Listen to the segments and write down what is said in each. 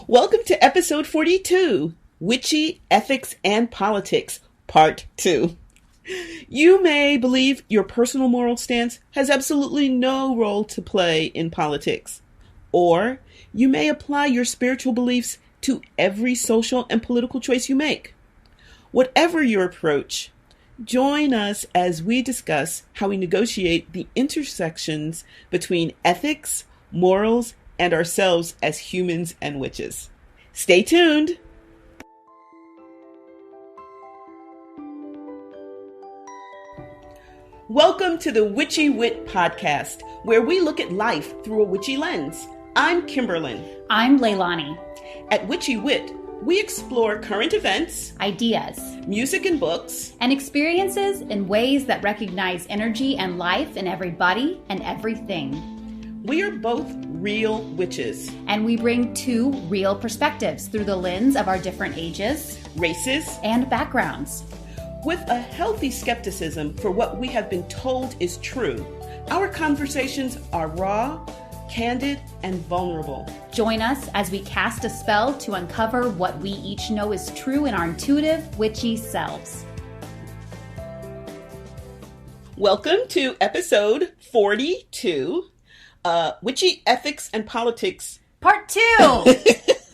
Welcome to episode 42, Witchy, Ethics, and Politics, Part 2. You may believe your personal moral stance has absolutely no role to play in politics. Or you may apply your spiritual beliefs to every social and political choice you make. Whatever your approach, join us as we discuss how we negotiate the intersections between ethics, morals, and ourselves as humans and witches. Stay tuned! Welcome to the Witchy Wit podcast, where we look at life through a witchy lens. I'm Kimberlyn. I'm Leilani. At Witchy Wit, we explore current events, Ideas, music and books, and experiences in ways that recognize energy and life in everybody and everything. We are both real witches. And we bring two real perspectives through the lens of our different ages, races, and backgrounds. With a healthy skepticism for what we have been told is true, our conversations are raw, candid, and vulnerable. Join us as we cast a spell to uncover what we each know is true in our intuitive, witchy selves. Welcome to episode 42, Witchy, Ethics, and Politics. Part 2!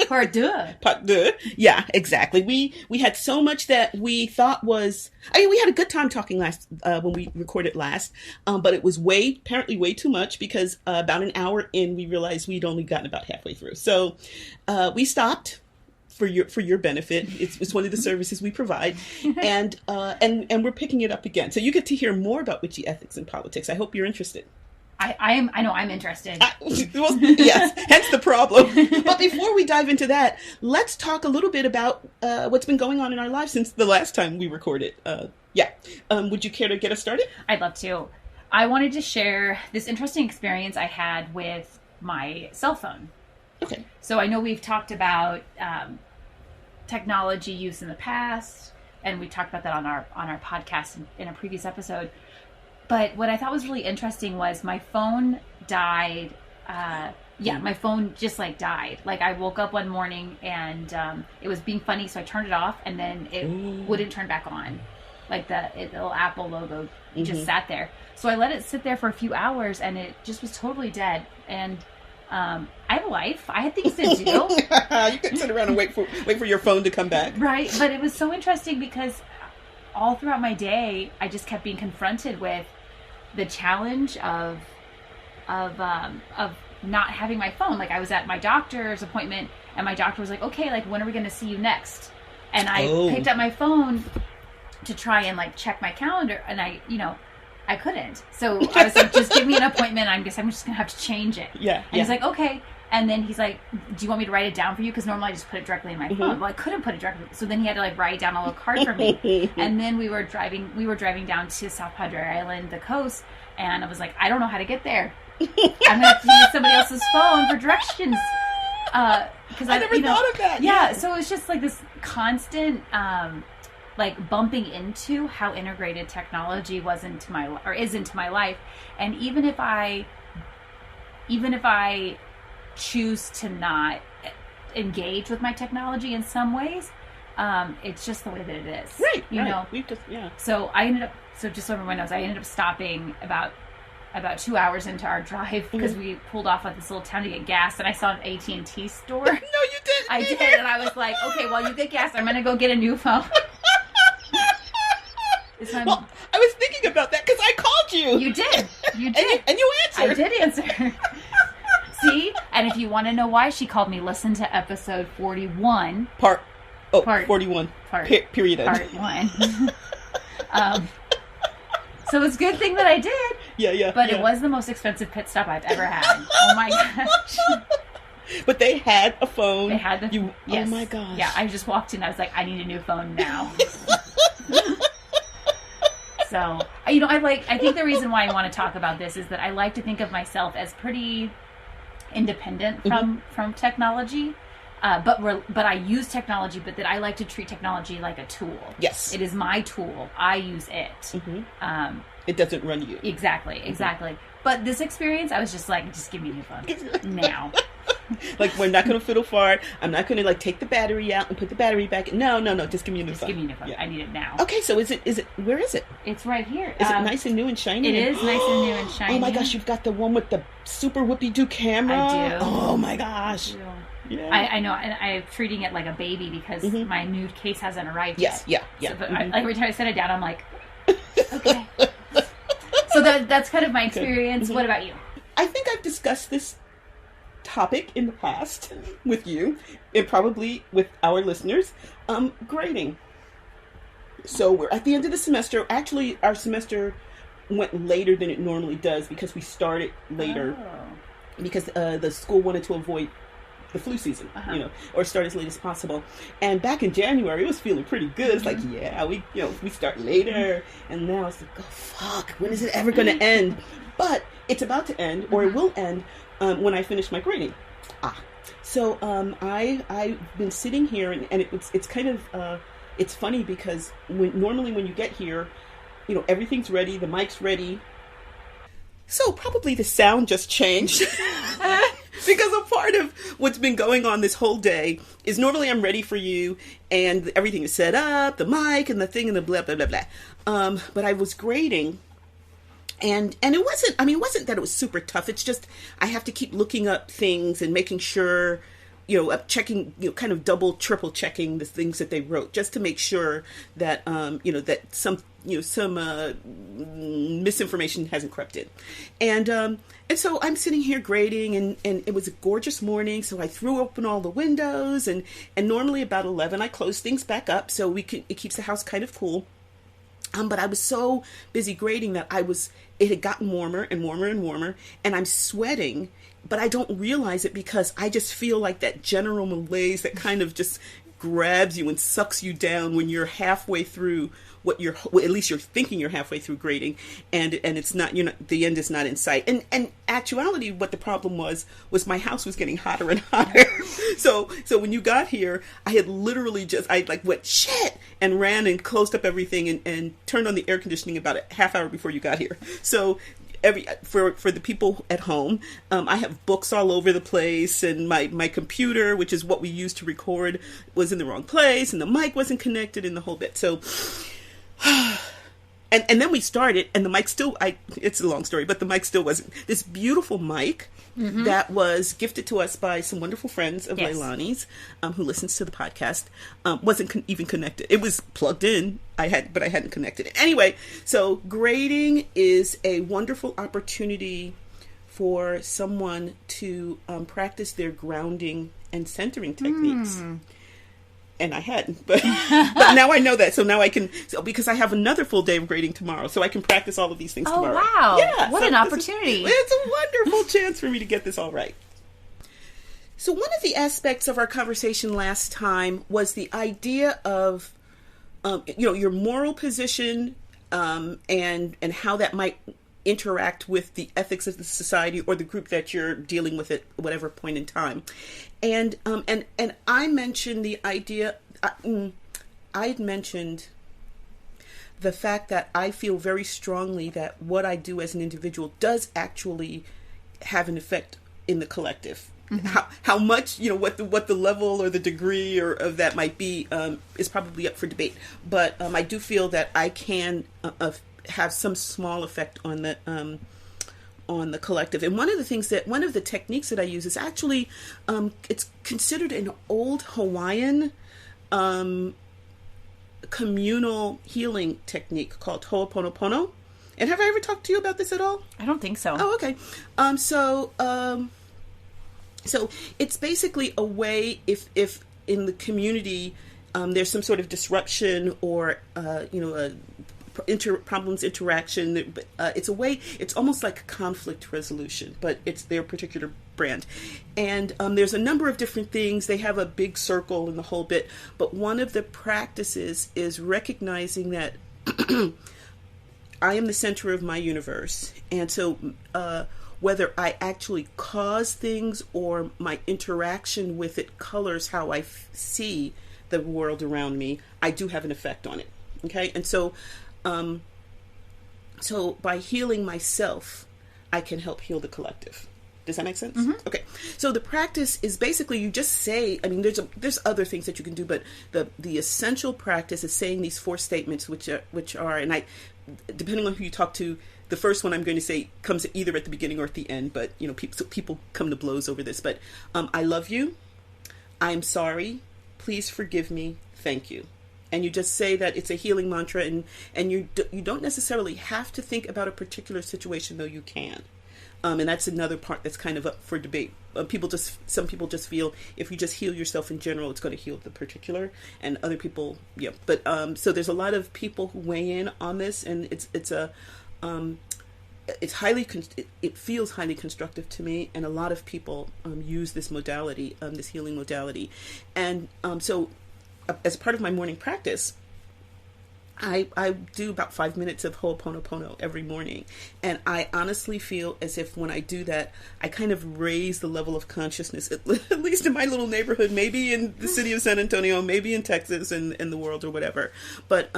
Part 2. Part 2. Yeah, exactly. We had so much that we thought was... we had a good time talking last when we recorded last, but it was apparently way too much because about an hour in, we realized we'd only gotten about halfway through. So we stopped for your benefit. It's one of the services we provide, and we're picking it up again. So you get to hear more about witchy ethics and politics. I hope you're interested. I know I'm interested. Well, yes, hence the problem. But before we dive into that, let's talk a little bit about what's been going on in our lives since the last time we recorded. Would you care to get us started? I'd love to. I wanted to share this interesting experience I had with my cell phone. Okay. So I know we've talked about technology use in the past, and we talked about that on our podcast in a previous episode. But what I thought was really interesting was my phone died. My phone just died. I woke up one morning and it was being funny, so I turned it off, and then it wouldn't turn back on. The little Apple logo just sat there. So I let it sit there for a few hours, and it just was totally dead. And I have a life. I had things to do. You couldn't sit around and wait for your phone to come back. Right. But it was so interesting because all throughout my day, I just kept being confronted with the challenge of not having my phone. I was at my doctor's appointment, and my doctor was like, okay, when are we going to see you next? And I picked up my phone to try and check my calendar, and I couldn't. So I was like, just give me an appointment. I guess I'm just going to have to change it. Yeah. And he's like, okay. And then he's like, do you want me to write it down for you? Because normally I just put it directly in my phone. Well, I couldn't put it directly. So then he had to write down a little card for me. And then we were driving down to South Padre Island, the coast. And I was like, I don't know how to get there. I'm going to have to use somebody else's phone for directions. Because I never thought of that. Yeah. So it was just this constant, bumping into how integrated technology is into my life. And even if I choose to not engage with my technology in some ways, it's just the way that it is. Right. You know? So I ended up, just so everyone knows, I ended up stopping about 2 hours into our drive because we pulled off at this little town to get gas, and I saw an AT&T store. No, you didn't. I did, and I was like, okay, while you get gas, I'm going to go get a new phone. Well, I was thinking about that because I called you. You did. And you answered. I did answer. See? And if you want to know why she called me, listen to episode 41. 41. Period. Part 1. So it's a good thing that I did. Yeah. But it was the most expensive pit stop I've ever had. Oh my gosh. But they had a phone. They had yes. Oh my gosh. Yeah, I just walked in. I was like, I need a new phone now. So, I think the reason why I want to talk about this is that I like to think of myself as pretty independent from technology. But I use technology, but that I like to treat technology like a tool. Yes. It is my tool. I use it. Mm-hmm. It doesn't run you. Exactly. But this experience, I was just like, just give me a new phone now. Like, we're not going to fiddle fart. I'm not going to, like, take the battery out and put the battery back. No. Just give me a new phone. Just give me a new phone. Yeah. I need it now. Okay, so is it, where is it? It's right here. Is it nice and new and shiny? It is nice and new and shiny. Oh my gosh, you've got the one with the super whoopie-doo camera. I do. Oh my gosh. Yeah. I know, and I'm treating it like a baby because my new case hasn't arrived yet. Yeah. So, but every time I set it down, I'm like, okay. So that's kind of my experience. What about you? I think I've discussed this topic in the past with you and probably with our listeners. Grading. So we're at the end of the semester. Actually, our semester went later than it normally does because we started later because the school wanted to avoid the flu season, or start as late as possible. And back in January, it was feeling pretty good. It's like, we start later. And now it's like, oh, fuck, when is it ever going to end? But it's about to end, or it will end, when I finish my grading. So I've been sitting here, and it's kind of, it's funny because normally when you get here, everything's ready, the mic's ready. So probably the sound just changed. Because a part of what's been going on this whole day is normally I'm ready for you and everything is set up, the mic and the thing and the blah, blah, blah, blah. But I was grading and it wasn't that it was super tough. It's just I have to keep looking up things and making sure, checking, kind of double, triple checking the things that they wrote just to make sure that, that some misinformation hasn't crept in. And so I'm sitting here grading and it was a gorgeous morning. So I threw open all the windows and normally about 11, I close things back up so it keeps the house kind of cool. But I was so busy grading that it had gotten warmer and warmer and warmer and I'm sweating, but I don't realize it because I just feel like that general malaise that kind of just grabs you and sucks you down when you're halfway through at least you're thinking you're halfway through grading and it's not, the end is not in sight. And actuality, what the problem was my house was getting hotter and hotter. So when you got here, I had literally went shit and ran and closed up everything and turned on the air conditioning about a half hour before you got here. So for the people at home, I have books all over the place and my computer, which is what we use to record, was in the wrong place and the mic wasn't connected and the whole bit. So and then we started and the mic still, it's a long story, but the mic still wasn't. This beautiful mic that was gifted to us by some wonderful friends of Leilani's, who listens to the podcast, wasn't even connected. It was plugged in, but I hadn't connected it. Anyway, so grading is a wonderful opportunity for someone to practice their grounding and centering techniques. And I hadn't, but now I know that. So now I can, because I have another full day of grading tomorrow, so I can practice all of these things tomorrow. Oh, wow. Yeah. What an opportunity. It's a wonderful chance for me to get this all right. So one of the aspects of our conversation last time was the idea of, your moral position, and how that might interact with the ethics of the society or the group that you're dealing with at whatever point in time. And I mentioned the idea, I'd mentioned the fact that I feel very strongly that what I do as an individual does actually have an effect in the collective. How much, what the level or the degree or of that might be, is probably up for debate. But I do feel that I can have some small effect on the collective. And one of the techniques that I use is actually, it's considered an old Hawaiian communal healing technique called Ho'oponopono. And have I ever talked to you about this at all? I don't think so. Oh, okay. So it's basically a way if in the community there's some sort of disruption or interaction. It's a way. It's almost like conflict resolution, but it's their particular brand. And there's a number of different things. They have a big circle and the whole bit. But one of the practices is recognizing that I am the center of my universe, and so whether I actually cause things or my interaction with it colors how I see the world around me, I do have an effect on it. Okay, and so by healing myself, I can help heal the collective. Does that make sense? Mm-hmm. Okay. So the practice is basically you just say, I mean, there's other things that you can do, but the essential practice is saying these 4 statements, which are, and depending on who you talk to, the first one I'm going to say comes either at the beginning or at the end, but people come to blows over this. But I love you. I'm sorry. Please forgive me. Thank you. And you just say that it's a healing mantra, and you don't necessarily have to think about a particular situation, though you can. And that's another part that's kind of up for debate. Some people just feel if you just heal yourself in general, it's going to heal the particular, and other people, yeah. But so there's a lot of people who weigh in on this, and it feels highly constructive to me, and a lot of people use this modality, this healing modality, and so as part of my morning practice, I do about 5 minutes of Ho'oponopono every morning, and I honestly feel as if when I do that, I kind of raise the level of consciousness, at least in my little neighborhood, maybe in the city of San Antonio, maybe in Texas and in the world or whatever. But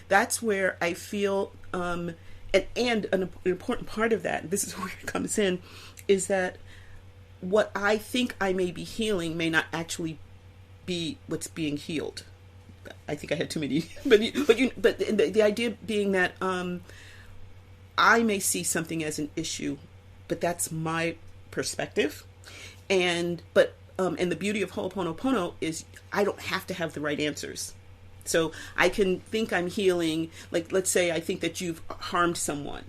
that's where I feel, and an important part of that, this is where it comes in, is that what I think I may be healing may not actually be what's being healed. I think I had too many, but the idea being that I may see something as an issue, but that's my perspective, and the beauty of Ho'oponopono is I don't have to have the right answers. So I can think I'm healing, like let's say I think that you've harmed someone,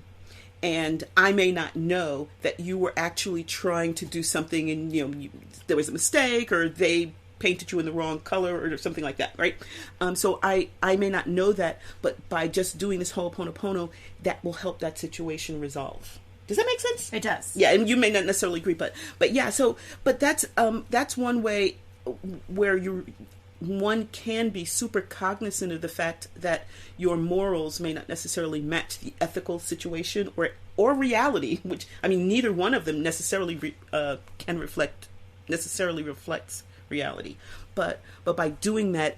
and I may not know that you were actually trying to do something, and there was a mistake, or they painted you in the wrong color or something like that, right? So I may not know that, but by just doing this Ho'oponopono, that will help that situation resolve. Does that make sense? It does. Yeah, and you may not necessarily agree, but yeah. So, but that's one way where one can be super cognizant of the fact that your morals may not necessarily match the ethical situation or reality, which, I mean, neither one of them necessarily reflects reality. But by doing that,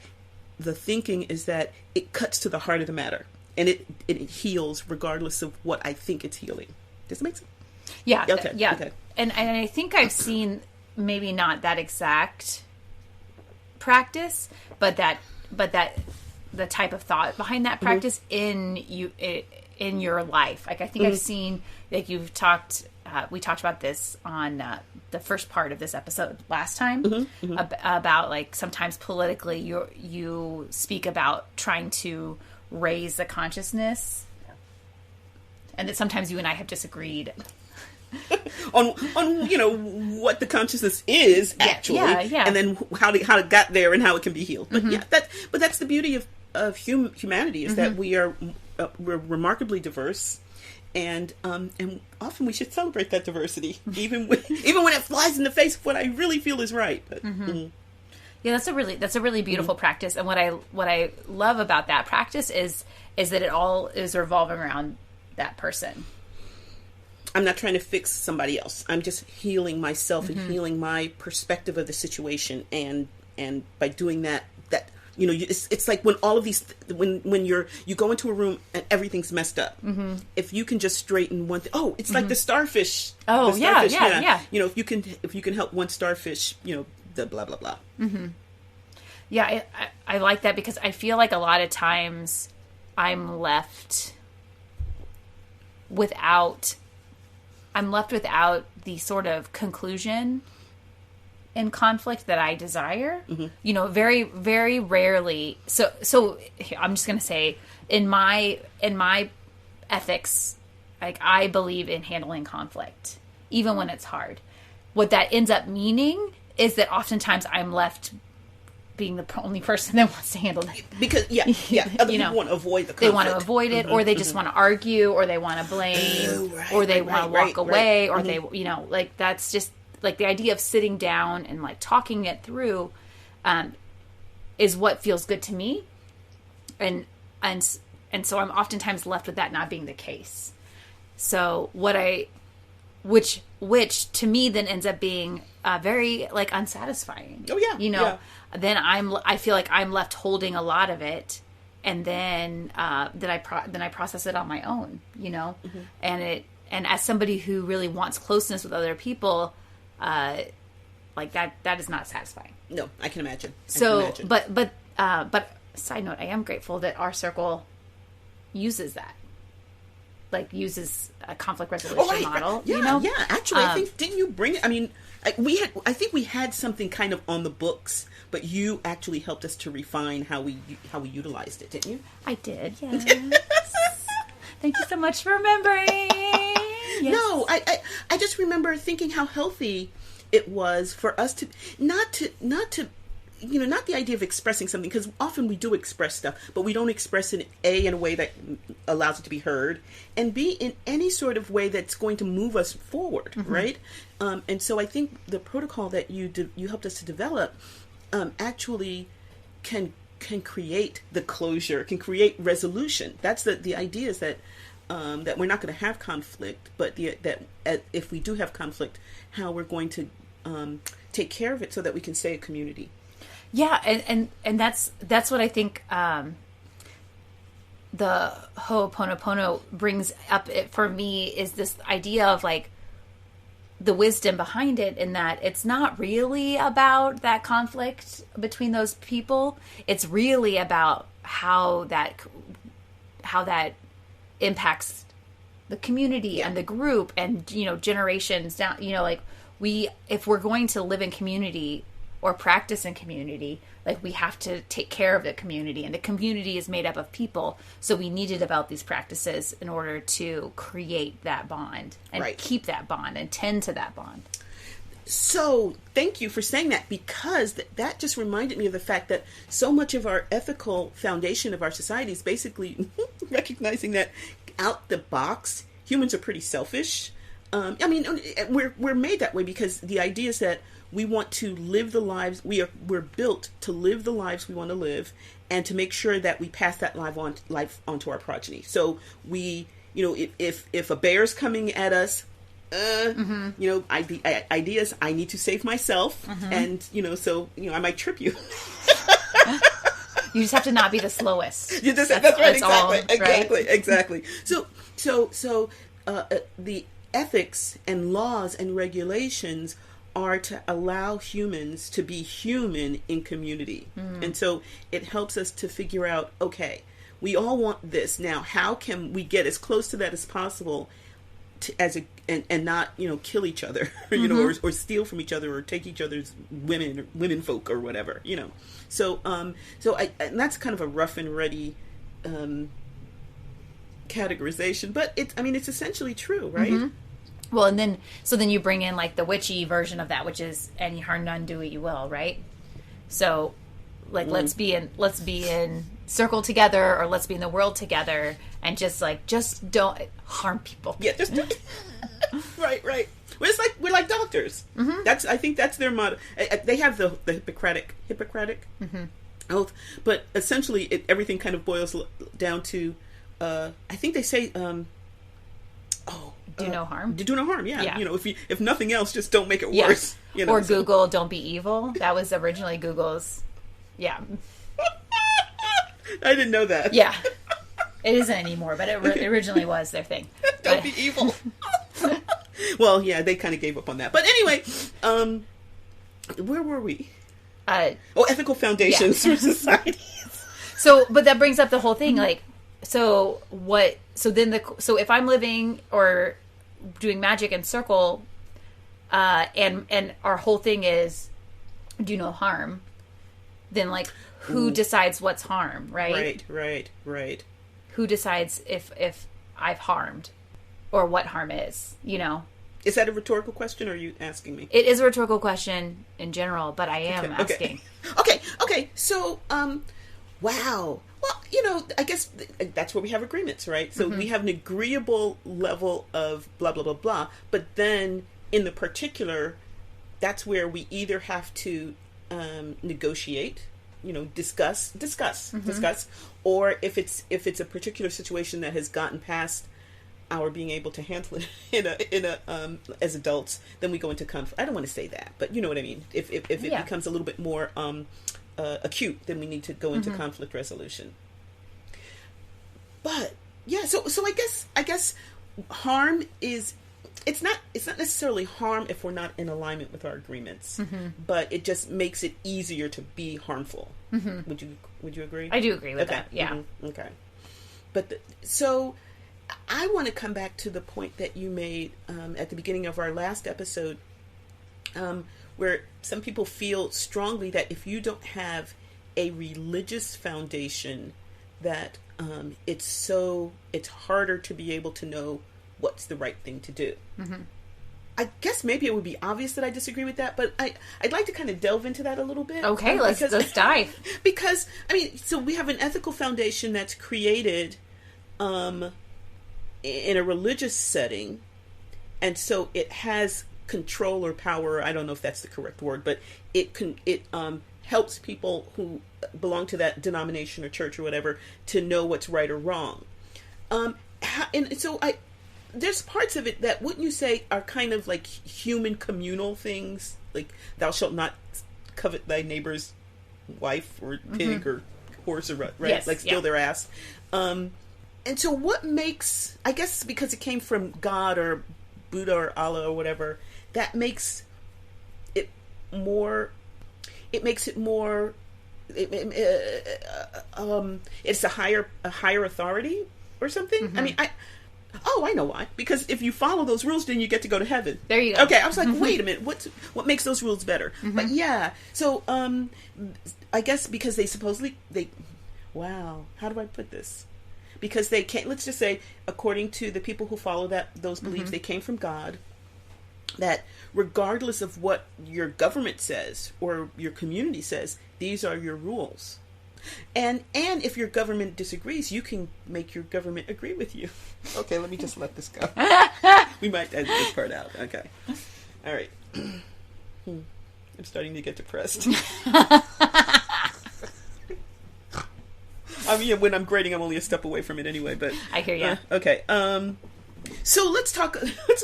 the thinking is that it cuts to the heart of the matter, and it heals regardless of what I think it's healing. Does it make sense? Yeah. Okay. Yeah. Okay. And I think I've seen maybe not that exact practice, but that the type of thought behind that practice in your life. Like I think I've seen, like you've talked. We talked about this on the first part of this episode last time about like sometimes politically you speak about trying to raise the consciousness, and that sometimes you and I have disagreed on what the consciousness is actually, and then how it got there and how it can be healed. But that's the beauty of humanity is that we're remarkably diverse. And often we should celebrate that diversity, even when it flies in the face of what I really feel is right. But, Yeah, that's a really beautiful practice. And what I love about that practice is that it all is revolving around that person. I'm not trying to fix somebody else. I'm just healing myself and healing my perspective of the situation. And by doing that. It's like when all of these, when you go into a room and everything's messed up. If you can just straighten one thing, it's like the starfish. Oh, the starfish, yeah. If you can help one starfish, the blah blah blah. Yeah, I like that because I feel like a lot of times I'm left without the sort of conclusion in conflict that I desire. Very, very rarely. So I'm just going to say in my ethics, like I believe in handling conflict, even when it's hard. What that ends up meaning is that oftentimes I'm left being the only person that wants to handle it. Because, other people want to avoid the conflict. They want to avoid it, or they just want to argue, or they want to blame, or they want to walk away, or they, like that's just, like the idea of sitting down and like talking it through is what feels good to me. And so I'm oftentimes left with that not being the case. So which to me then ends up being very like unsatisfying. Oh yeah. Then I feel like I'm left holding a lot of it, and then I process it on my own, and as somebody who really wants closeness with other people, like that is not satisfying. No, I can imagine. But side note, I am grateful that our circle uses that. Like, uses a conflict resolution model. Yeah, you know? Yeah, actually, I think, didn't you bring it? I mean, I think we had something kind of on the books, but you actually helped us to refine how we utilized it, didn't you? I did, yes. Thank you so much for remembering. Yes. No, I just remember thinking how healthy it was for us to not the idea of expressing something, because often we do express stuff, but we don't express it in a way that allows it to be heard, and B, in any sort of way that's going to move us forward, right? And so I think the protocol that you helped us to develop actually can create the closure, can create resolution. That's the idea, is that that we're not going to have conflict, but that if we do have conflict, how we're going to take care of it so that we can stay a community. Yeah, and that's what I think the Ho'oponopono brings up for me, is this idea of like the wisdom behind it, in that it's not really about that conflict between those people. It's really about how that impacts the community and the group, and generations down. Like, if we're going to live in community or practice in community, like, we have to take care of the community, and the community is made up of people, so we need to develop these practices in order to create that bond and keep that bond and tend to that bond. So thank you for saying that, because that just reminded me of the fact that so much of our ethical foundation of our society is basically recognizing that out the box, humans are pretty selfish. I mean, we're made that way because the idea is that we want to live the lives we're built to live the lives we want to live, and to make sure that we pass that life on to our progeny. So we, if a bear's coming at us, ideas, I need to save myself, and so I might trip you. You just have to not be the slowest. That's right. Exactly. Exactly. So the ethics and laws and regulations are to allow humans to be human in community. And so it helps us to figure out, okay, we all want this. Now, how can we get as close to that as possible and not, kill each other, or steal from each other, or take each other's women folk or whatever, So, and that's kind of a rough and ready categorization, but it's essentially true, right? Well, and then you bring in like the witchy version of that, which is any harm none, do what you will, right? So, like, let's be in circle together, or let's be in the world together, and just don't harm people. Yeah, just right. Well, it's like we're like doctors. I think that's their motto. They have the Hippocratic Oath, but essentially everything kind of boils down to. I think they say. Do no harm. Do no harm. Yeah. If nothing else, just don't make it worse. Or Google, don't be evil. That was originally Google's. Yeah. I didn't know that. Yeah. It isn't anymore, but it originally was their thing. Don't be evil. Well, yeah, they kind of gave up on that. But anyway, where were we? Ethical foundations for societies. But that brings up the whole thing, like, so if I'm living or doing magic in circle, and our whole thing is do no harm, then like who decides what's harm, right? Right. Who decides if I've harmed or what harm is, Is that a rhetorical question, or are you asking me? It is a rhetorical question in general, but I am asking. Okay. So, wow. Well, I guess that's where we have agreements, right? So we have an agreeable level of blah, blah, blah, blah. But then in the particular, that's where we either have to negotiate, discuss, or if it's a particular situation that has gotten past our being able to handle it in a as adults, then we go into conflict. I don't want to say that, but you know what I mean. If it becomes a little bit more acute, then we need to go into conflict resolution. But yeah, so I guess harm is, it's not necessarily harm if we're not in alignment with our agreements, but it just makes it easier to be harmful. Would you agree? I do agree with that. Yeah. Okay. But so I want to come back to the point that you made at the beginning of our last episode, where some people feel strongly that if you don't have a religious foundation, that it's harder to be able to know what's the right thing to do. I guess maybe it would be obvious that I disagree with that, but I'd like to kind of delve into that a little bit. Okay, let's dive. Because, I mean, so we have an ethical foundation that's created in a religious setting, and so it has control or power. I don't know if that's the correct word, but it helps people who belong to that denomination or church or whatever to know what's right or wrong. And so there's parts of it that, wouldn't you say, are kind of like human communal things, like thou shalt not covet thy neighbor's wife or pig or horse or right, yes, like steal their ass. And so what makes, I guess because it came from God or Buddha or Allah or whatever, that makes it more, it's a higher authority or something. I mean, I know why. Because if you follow those rules, then you get to go to heaven. There you go. Okay, I was like, wait a minute, what makes those rules better? But yeah, so I guess because how do I put this? Because they can't, let's just say, according to the people who follow those beliefs, they came from God, that regardless of what your government says or your community says, these are your rules. And if your government disagrees, you can make your government agree with you. Okay, let me just let this go. We might edit this part out. Okay. All right. I'm starting to get depressed. I mean, when I'm grading, I'm only a step away from it anyway, but... I hear you. Okay. So let's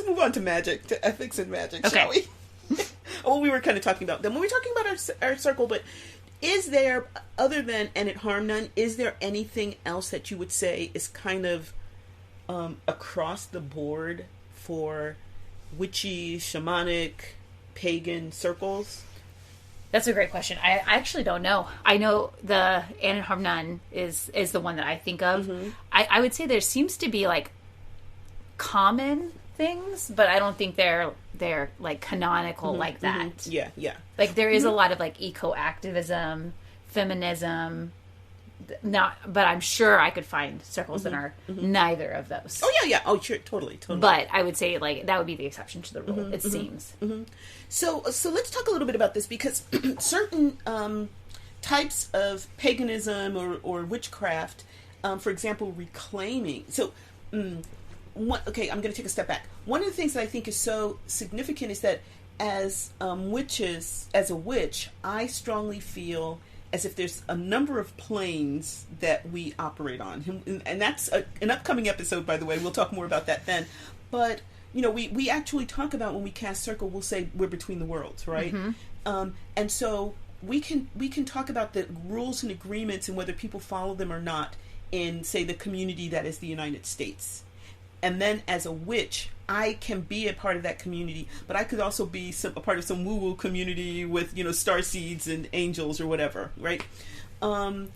move on to magic, to ethics and magic, shall we? Well, we were kind of talking about them when we were talking about our circle, but is there, other than and it harm none, is there anything else that you would say is kind of across the board for witchy, shamanic, pagan circles? That's a great question. I actually don't know. I know the and it harm none is the one that I think of. I would say there seems to be like common things, but I don't think they're like canonical like that. Yeah. Like there is a lot of like eco-activism, feminism, but I'm sure I could find circles that are neither of those. Oh yeah. Oh sure, totally. But I would say like that would be the exception to the rule. It seems. So let's talk a little bit about this, because certain types of paganism or witchcraft, for example, reclaiming. So, I'm going to take a step back. One of the things that I think is so significant is that as a witch, I strongly feel as if there's a number of planes that we operate on. And that's an upcoming episode, by the way. We'll talk more about that then. But, we actually talk about, when we cast circle, we'll say we're between the worlds, right? And so we can talk about the rules and agreements and whether people follow them or not in, say, the community that is the United States. And then as a witch, I can be a part of that community, but I could also be a part of some woo-woo community with, star seeds and angels or whatever, right? And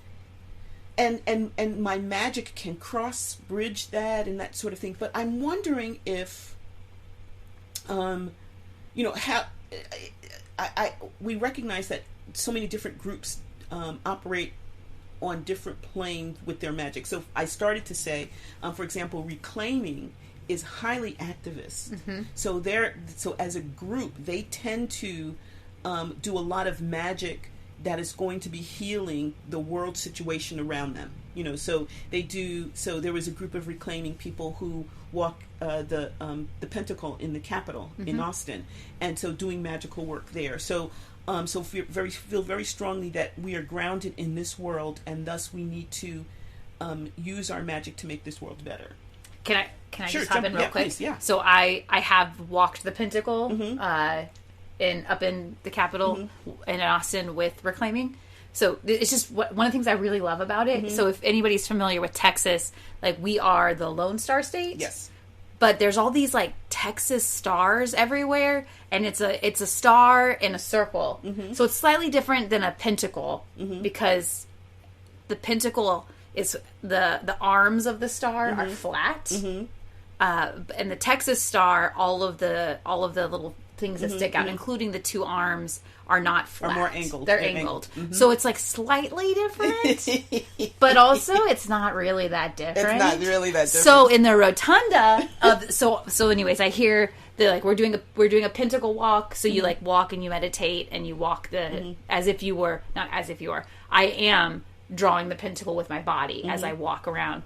my magic can cross-bridge that and that sort of thing. But I'm wondering if, how we recognize that so many different groups operate on different planes with their magic. So I started to say, for example, reclaiming is highly activist. So as a group, they tend to do a lot of magic that is going to be healing the world situation around them. So they do. So there was a group of reclaiming people who walk the Pentacle in the Capitol in Austin, and so doing magical work there. So feel very strongly that we are grounded in this world, and thus we need to use our magic to make this world better. Can I Sure, just hop in real quick? Please, yeah. So I have walked the Pentacle up in the Capitol in Austin with reclaiming. So it's just one of the things I really love about it. So if anybody's familiar with Texas, like we are the Lone Star State. Yes. but there's all these like Texas stars everywhere, and it's a star in a circle. So it's slightly different than a pentacle because the pentacle is the arms of the star are flat, and the Texas star, all of the little things that stick out, including the two arms, are not flat. Are more angled. They're angled. So it's like slightly different, but also it's not really that different. It's not really that different. So in the rotunda of so anyways, I hear they're like we're doing a pentacle walk. So you like walk and you meditate and you walk as if you were not as if you are. I am drawing the pentacle with my body as I walk around,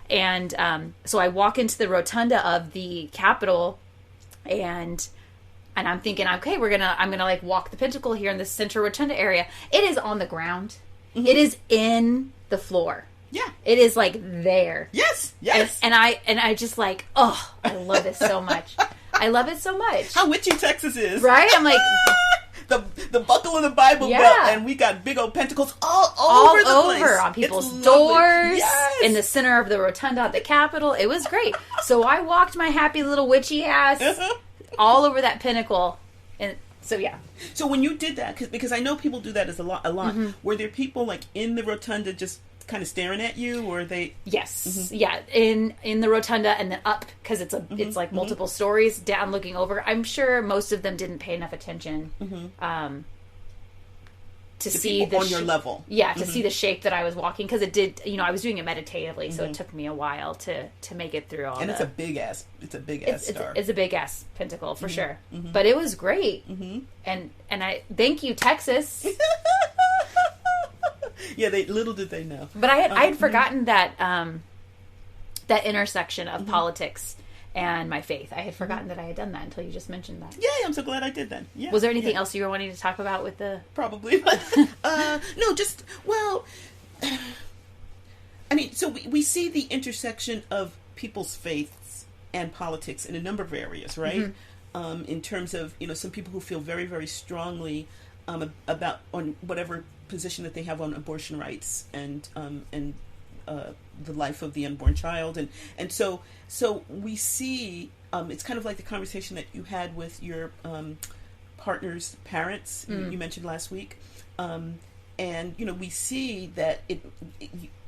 and so I walk into the rotunda of the Capitol, and I'm thinking, okay, I'm gonna like walk the pentacle here in the center rotunda area. It is on the ground. It is in the floor. Yeah. It is like there. Yes. And I just like, oh, I love this so much. I love it so much. How witchy Texas is. Right? I'm like the buckle of the Bible belt, and we got big old pentacles all over the place. On people's doors, in the center of the rotunda at the Capitol. It was great. So I walked my happy little witchy ass all over that pinnacle, and so yeah. So when you did that, because I know people do that a lot. Were there people like in the rotunda just kind of staring at you, or they? Yes, yeah, in the rotunda, and then up because it's like multiple stories down, looking over. I'm sure most of them didn't pay enough attention to see the on your level. Yeah, to see the shape that I was walking, because it did. I was doing it meditatively, so it took me a while to make it through all. And it's a big ass star. It's a big ass pentacle for sure. But it was great, and I thank you, Texas. Yeah, little did they know. But I had forgotten that that intersection of politics and my faith. I had forgotten that I had done that until you just mentioned that. Yeah, I'm so glad I did that. Yeah. Was there anything else you were wanting to talk about with the... Probably. No, just, well... I mean, so we see the intersection of people's faiths and politics in a number of areas, right? In terms of, some people who feel very, very strongly about on whatever position that they have on abortion rights and the life of the unborn child, and so we see it's kind of like the conversation that you had with your partner's parents, you mentioned last week, and we see that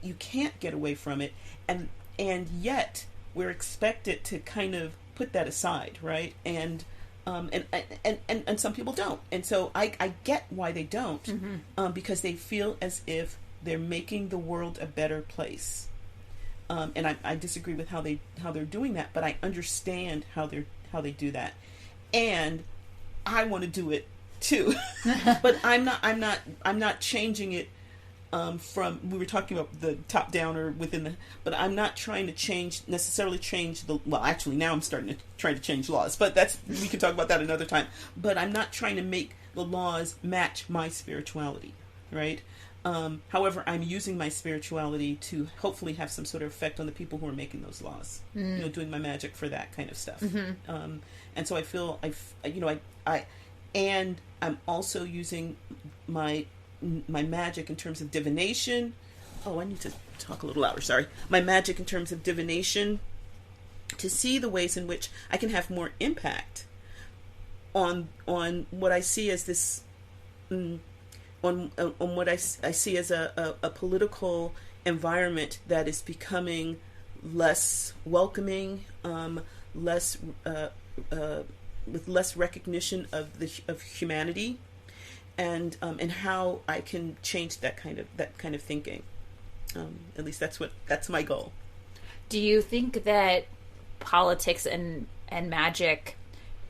you can't get away from it, and yet we're expected to kind of put that aside, right? And some people don't, and so I get why they don't, because they feel as if they're making the world a better place, and I disagree with how they're doing that, but I understand how they do that, and I want to do it too, but I'm not changing it. From, we were talking about the top down or within the, but I'm not trying to necessarily change the, well, actually now I'm trying to change laws, but we can talk about that another time, but I'm not trying to make the laws match my spirituality, right? However, I'm using my spirituality to hopefully have some sort of effect on the people who are making those laws, doing my magic for that kind of stuff. And so I feel, and I'm also using my magic in terms of divination. Oh, I need to talk a little louder, sorry. My magic in terms of divination to see the ways in which I can have more impact on what I see as this, on what I see as a political environment that is becoming less welcoming, with less recognition of humanity. And how I can change that kind of thinking. At least that's my goal. Do you think that politics and magic,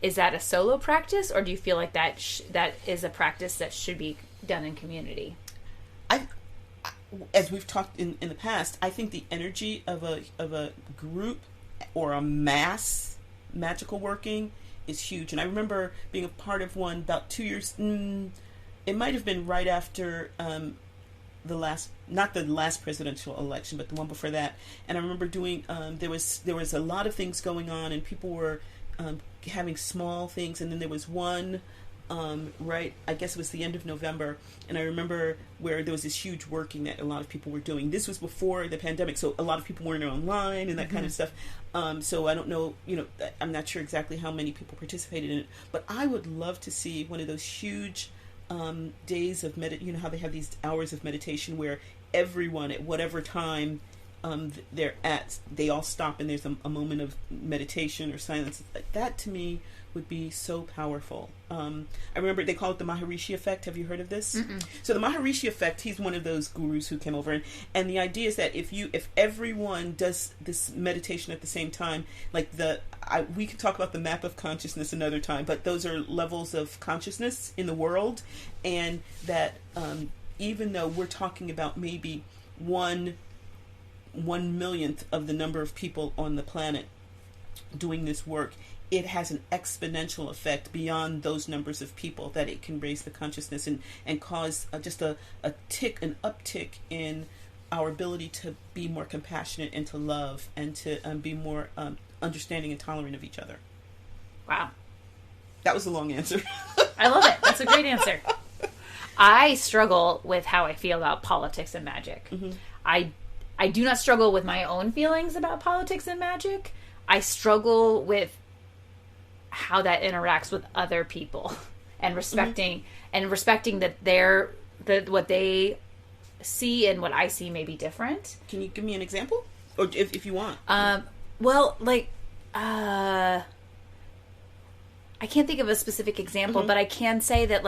is that a solo practice, or do you feel like that is a practice that should be done in community? As we've talked in the past, I think the energy of a group or a mass magical working is huge. And I remember being a part of one about 2 years. It might have been right after not the last presidential election, but the one before that. And I remember doing, there was a lot of things going on, and people were having small things, and then there was one right, I guess it was the end of November, and I remember where there was this huge working that a lot of people were doing. This was before the pandemic, so a lot of people weren't online and that kind of stuff. So I don't know, I'm not sure exactly how many people participated in it, but I would love to see one of those huge days of how they have these hours of meditation where everyone at whatever time they're at, they all stop and there's a moment of meditation or silence. Like that to me would be so powerful. I remember they call it the Maharishi effect. Have you heard of this? Mm-mm. So the Maharishi effect, he's one of those gurus who came over, and the idea is that if everyone does this meditation at the same time, like we could talk about the map of consciousness another time, but those are levels of consciousness in the world, and that even though we're talking about maybe 1/1,000,000th of the number of people on the planet doing this work, it has an exponential effect beyond those numbers of people, that it can raise the consciousness and cause just an uptick in our ability to be more compassionate and to love and to be more understanding and tolerant of each other. Wow. That was a long answer. I love it. That's a great answer. I struggle with how I feel about politics and magic. Mm-hmm. I do not struggle with my own feelings about politics and magic. I struggle with how that interacts with other people and respecting that what they see and what I see may be different. Can you give me an example? Or if you want. Well, I can't think of a specific example, but I can say that,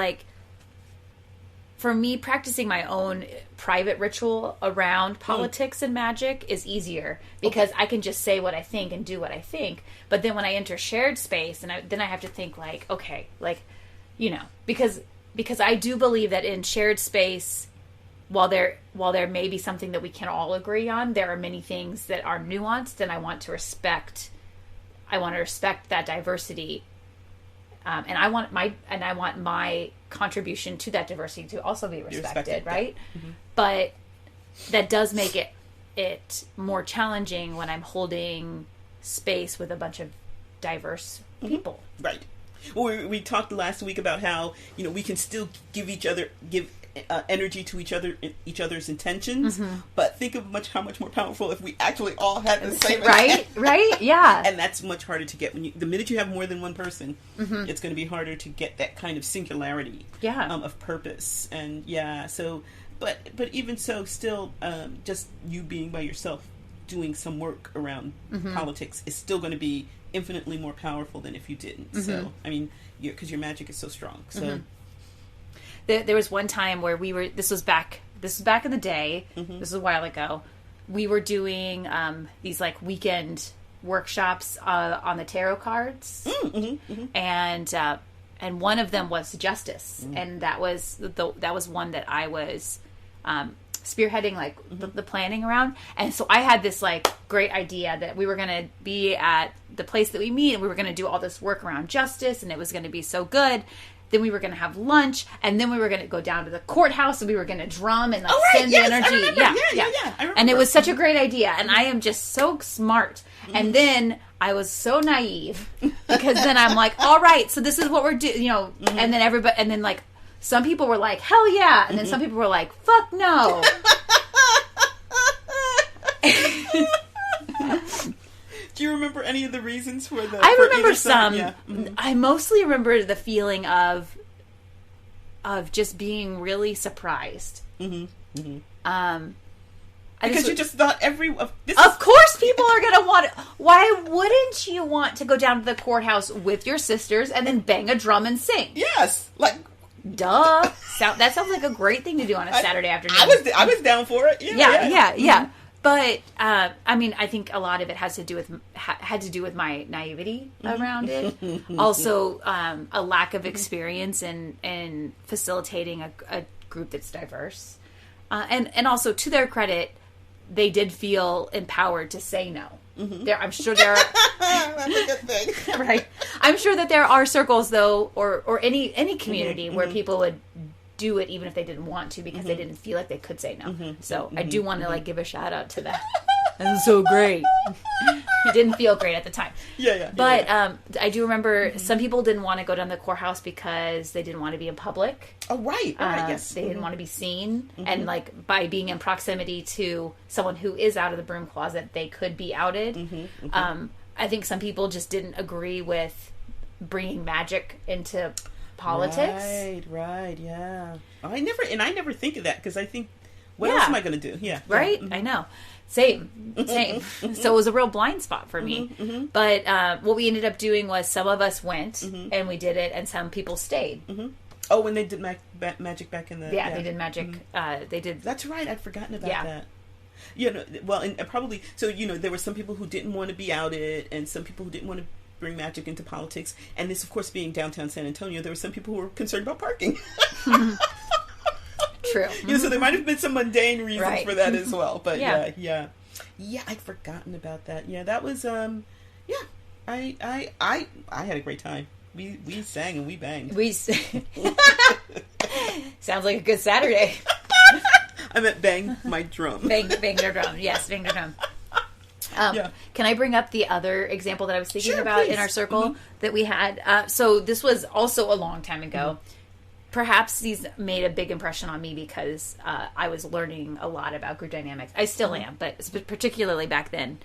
for me, practicing my own private ritual around politics and magic is easier because I can just say what I think and do what I think. But then when I enter shared space, then I have to think because I do believe that in shared space, while there may be something that we can all agree on, there are many things that are nuanced, and I want to respect that diversity. And I want my contribution to that diversity to also be respected, right? Mm-hmm. But that does make it more challenging when I'm holding space with a bunch of diverse people. Right. Well, we talked last week about how we can still give energy to each other's intentions, but think of how much more powerful if we actually all had the same right, yeah. And that's much harder to get the minute you have more than one person, it's going to be harder to get that kind of singularity, of purpose, and so. But even so, still, just you being by yourself doing some work around politics is still going to be infinitely more powerful than if you didn't. So I mean, because your magic is so strong. So. There was one time where this was back in the day. This was a while ago. We were doing these weekend workshops on the tarot cards, and one of them was justice, and that was one that I was spearheading the planning around. And so I had this great idea that we were going to be at the place that we meet, and we were going to do all this work around justice, and it was going to be so good. Then we were going to have lunch, and then we were going to go down to the courthouse, and we were going to drum and send the energy. I remember. Yeah. I remember. And it was such a great idea, and I am just so smart. And then I was so naive because then I'm like, all right, so this is what we're doing, and then everybody, and then some people were like, hell yeah, and then some people were like, fuck no. Do you remember any of the reasons for the? I remember some. Yeah. I mostly remember the feeling of just being really surprised. Because you just thought of course, people are gonna want it. Why wouldn't you want to go down to the courthouse with your sisters and then bang a drum and sing? Yes, duh. That sounds like a great thing to do on a Saturday afternoon. I was down for it. Yeah. But I think a lot of it had to do with my naivety around it. Also, a lack of experience in facilitating a group that's diverse, and also to their credit, they did feel empowered to say no. I'm sure there are. That's a good thing, right? I'm sure that there are circles though, or any community where people would do it even if they didn't want to because they didn't feel like they could say no. So I do want to give a shout out to that. That's so great. It didn't feel great at the time. But I do remember some people didn't want to go down the courthouse because they didn't want to be in public. Oh, right. Yes. They didn't want to be seen. And like by being in proximity to someone who is out of the broom closet, they could be outed. I think some people just didn't agree with bringing magic into politics. Right, yeah. I never think of that because I think, what else am I going to do? Yeah. Right? I know. Same. So it was a real blind spot for me. But what we ended up doing was some of us went and we did it, and some people stayed. Oh, when they did magic back in the... Yeah, they did magic. They did... That's right. I'd forgotten about that. You know, well, and probably... So, you know, there were some people who didn't want to be outed, and some people who didn't want to bring magic into politics. And this, of course, being downtown San Antonio, there were some people who were concerned about parking. True. You know, so there might have been some mundane reasons for that as well. But yeah, I'd forgotten about that. Yeah, that was I had a great time. We sang and we banged. Sounds like a good Saturday. I meant bang my drum. Bang their drum. Yes, bang their drum. Can I bring up the other example that I was thinking about in our circle that we had? So this was also a long time ago. Perhaps these made a big impression on me because I was learning a lot about group dynamics. I still am, but particularly back then.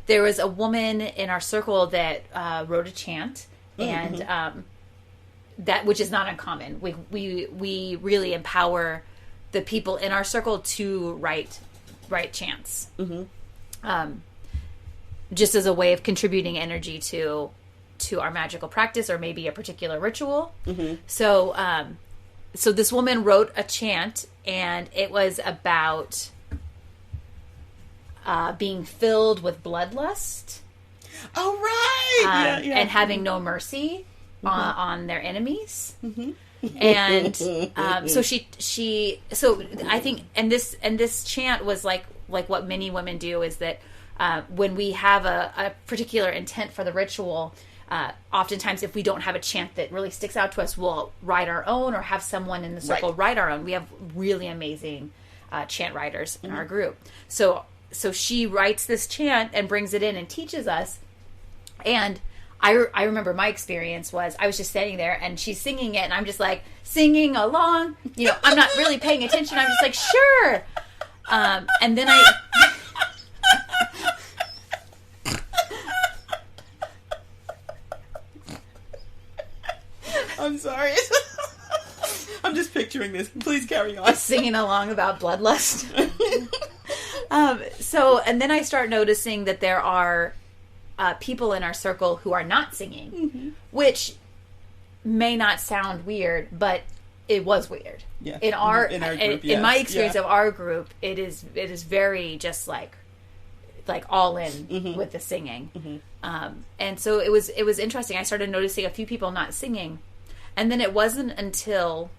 There was a woman in our circle that wrote a chant, and that, which is not uncommon. We really empower the people in our circle to write chants, just as a way of contributing energy to our magical practice or maybe a particular ritual. So this woman wrote a chant, and it was about being filled with bloodlust. Oh, right! And having no mercy on their enemies. And so I think, and this chant was like what many women do, is that when we have a particular intent for the ritual, oftentimes if we don't have a chant that really sticks out to us, we'll write our own or have someone in the circle write our own. We have really amazing chant writers in our group. So she writes this chant and brings it in and teaches us. And I remember my experience was I was just standing there and she's singing it and I'm just like singing along. You know, I'm not really paying attention. I'm just like, sure. And then I'm sorry. I'm just picturing this. Please carry on. Singing along about bloodlust. And then I start noticing that there are people in our circle who are not singing, which may not sound weird, but it was weird. Yeah. In our group, in my experience of our group, it is very just like all in with the singing. And so it was interesting. I started noticing a few people not singing. And then it wasn't until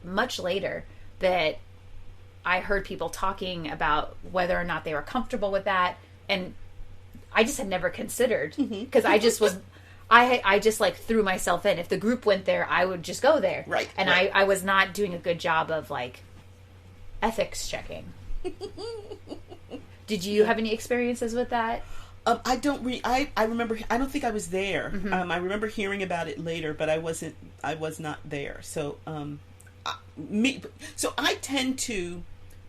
much later that I heard people talking about whether or not they were comfortable with that, and I just had never considered, because I just was, I just like threw myself in. If the group went there, I would just go there, right? And right. I was not doing a good job of like ethics checking. Did you have any experiences with that? I remember, I don't think I was there. I remember hearing about it later, but I was not there. So, so I tend to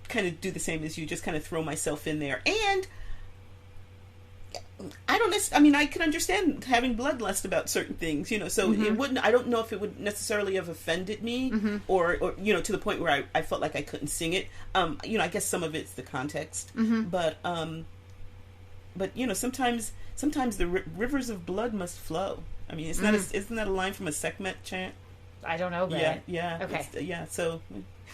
kind of do the same as you, just kind of throw myself in there. And I can understand having bloodlust about certain things, you know, so it wouldn't, I don't know if it would necessarily have offended me or, you know, to the point where I felt like I couldn't sing it. You know, I guess some of it's the context, but you know, sometimes the rivers of blood must flow. I mean, it's not. Isn't that a line from a Sekhmet chant? I don't know that. Yeah. Okay. So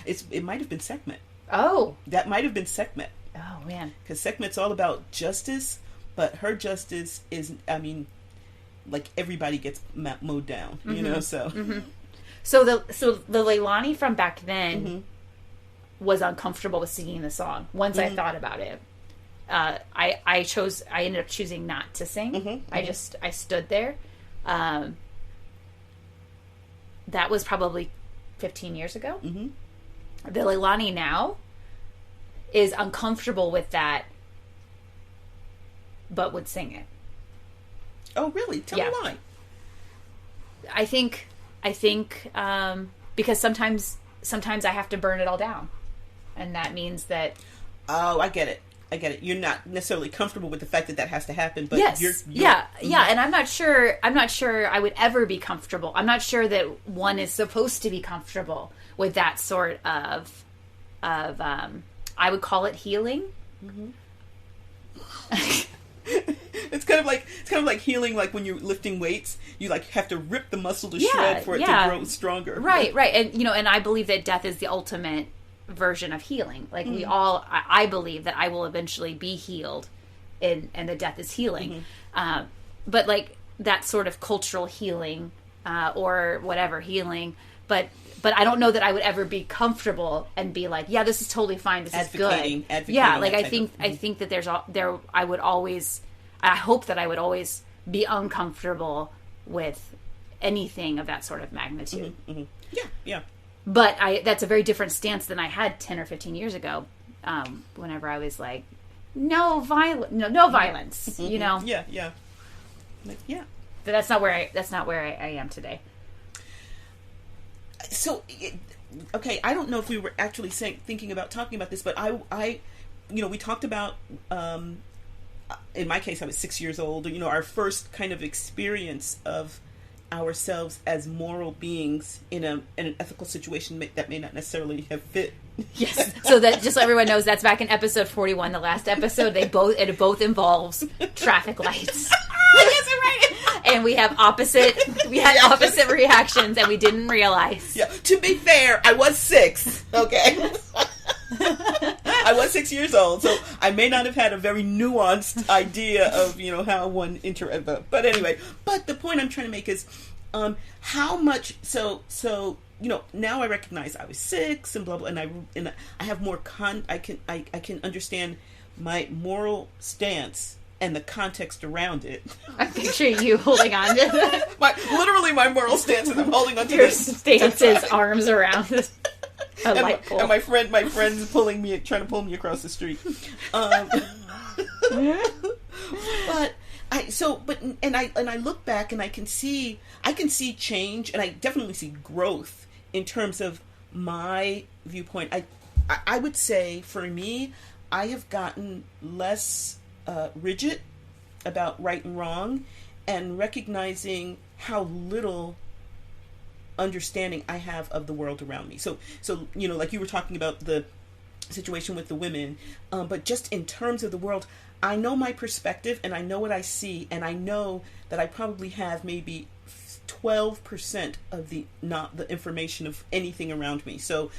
it might have been Sekhmet. Oh, that might have been Sekhmet. Oh man, because Sekhmet's all about justice, but her justice is, I mean, like everybody gets mowed down. You know, so. So the Leilani from back then was uncomfortable with singing the song. Once I thought about it. I ended up choosing not to sing. I stood there. That was probably 15 years ago. The Leilani now, is uncomfortable with that, but would sing it. Oh, really? Tell me why. I think because sometimes I have to burn it all down, and that means that. Oh, I get it. You're not necessarily comfortable with the fact that has to happen, but yes, you're and I'm not sure I would ever be comfortable. I'm not sure that one is supposed to be comfortable with that sort of I would call it healing. Mm-hmm. It's kind of like healing, like when you're lifting weights, you like have to rip the muscle to shred for it to grow stronger. Right. And I believe that death is the ultimate version of healing. Like I believe that I will eventually be healed, and that death is healing. But like that sort of cultural healing, or whatever healing, but I don't know that I would ever be comfortable and be like, yeah, this is totally fine. This is good. Yeah. Like I think that I hope that I would always be uncomfortable with anything of that sort of magnitude. Yeah. But that's a very different stance than I had 10 or 15 years ago, whenever I was like, no violence, you know? Yeah. But that's not where I am today. So, okay, I don't know if we were actually thinking about talking about this, but I we talked about, in my case, I was 6 years old, our first kind of experience of ourselves as moral beings in an ethical situation that may not necessarily have fit. Yes. So that just so everyone knows, that's back in episode 41, the last episode. It both involves traffic lights. Yes, right. And we had opposite reactions, and we didn't realize. Yeah. To be fair, I was 6. Okay. I was 6 years old, so I may not have had a very nuanced idea of, how one interacts. But anyway, the point I'm trying to make is, how much, so, now I recognize I was 6 and blah, blah, and I have more I can understand my moral stance and the context around it. I'm picturing you holding on to that. Literally my moral stance is I'm holding on to your this. stance is arms around this. And my friend's trying to pull me across the street. But I look back and I can see change, and I definitely see growth in terms of my viewpoint. I would say for me, I have gotten less rigid about right and wrong, and recognizing how little understanding I have of the world around me. So like you were talking about the situation with the women, but just in terms of the world, I know my perspective and I know what I see, and I know that I probably have maybe 12% of the information of anything around me. So,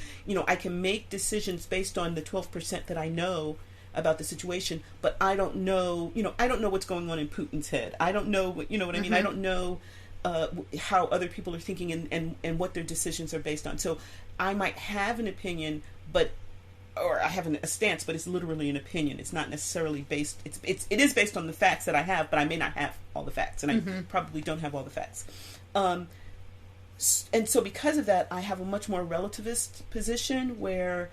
I can make decisions based on the 12% that I know about the situation, but I don't know, what's going on in Putin's head. I don't know what, what I mean? I don't know how other people are thinking and what their decisions are based on. So I might have an opinion, or I have a stance, but it's literally an opinion. It's not necessarily based. It is based on the facts that I have, but I may not have all the facts, and I probably don't have all the facts. And so because of that, I have a much more relativist position where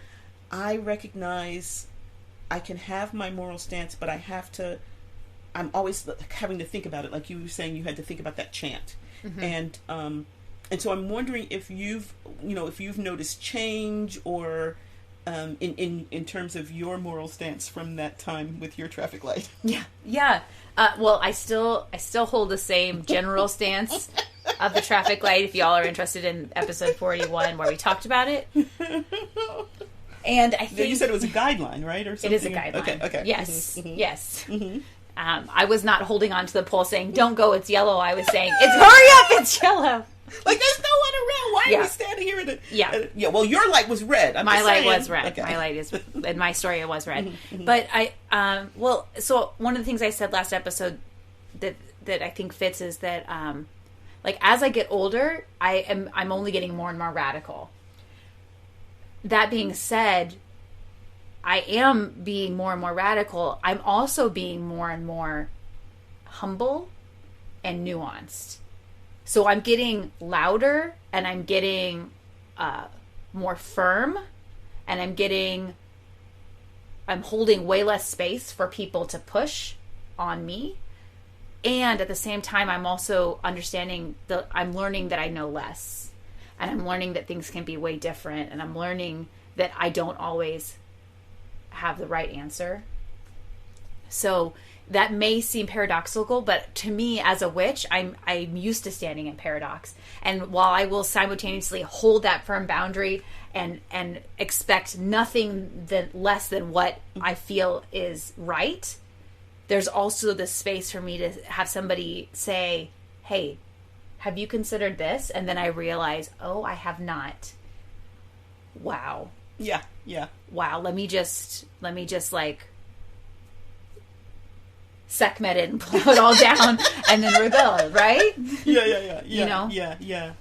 I recognize I can have my moral stance, but I'm always having to think about it. Like you were saying, you had to think about that chant. And so I'm wondering if you've noticed change, or in terms of your moral stance from that time with your traffic light. Yeah. Well, I still hold the same general stance of the traffic light. If y'all are interested in episode 41 where we talked about it. And I think you said it was a guiguideline, right, or something? It is a guideline. Okay. Yes. Yes. I was not holding on to the pole saying, "Don't go, it's yellow." I was saying, "It's hurry up, it's yellow." Like, there's no one around. Why are we standing here? Yeah. Well, your light was red. My light was red. Okay. My light is, in my story, it was red. But so one of the things I said last episode that I think fits is that, like, as I get older, I'm only getting more and more radical. That being said, I am being more and more radical. I'm also being more and more humble and nuanced. So I'm getting louder, and I'm getting more firm, and I'm getting I'm holding way less space for people to push on me. And at the same time, I'm also understanding I'm learning that I know less. And I'm learning that things can be way different. And I'm learning that I don't always have the right answer. So that may seem paradoxical, but to me as a witch, I'm used to standing in paradox. And while I will simultaneously hold that firm boundary and expect nothing less than what I feel is right, there's also this space for me to have somebody say, hey, have you considered this? And then I realize, oh, I have not. Wow. Yeah. Wow. Let me just like Sekhmet it and plow it all down and then rebuild, right? Yeah. You know? Yeah.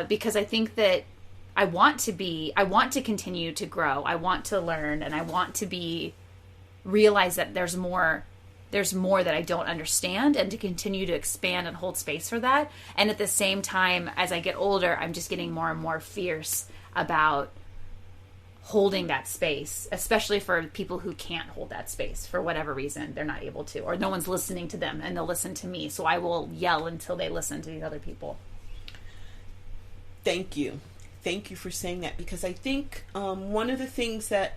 Because I think that I want to continue to grow. I want to learn, and I want to realize that there's more that I don't understand, and to continue to expand and hold space for that. And at the same time, as I get older, I'm just getting more and more fierce about holding that space, especially for people who can't hold that space for whatever reason. They're not able to, or no one's listening to them, and they'll listen to me. So I will yell until they listen to these other people. Thank you for saying that, because I think one of the things that,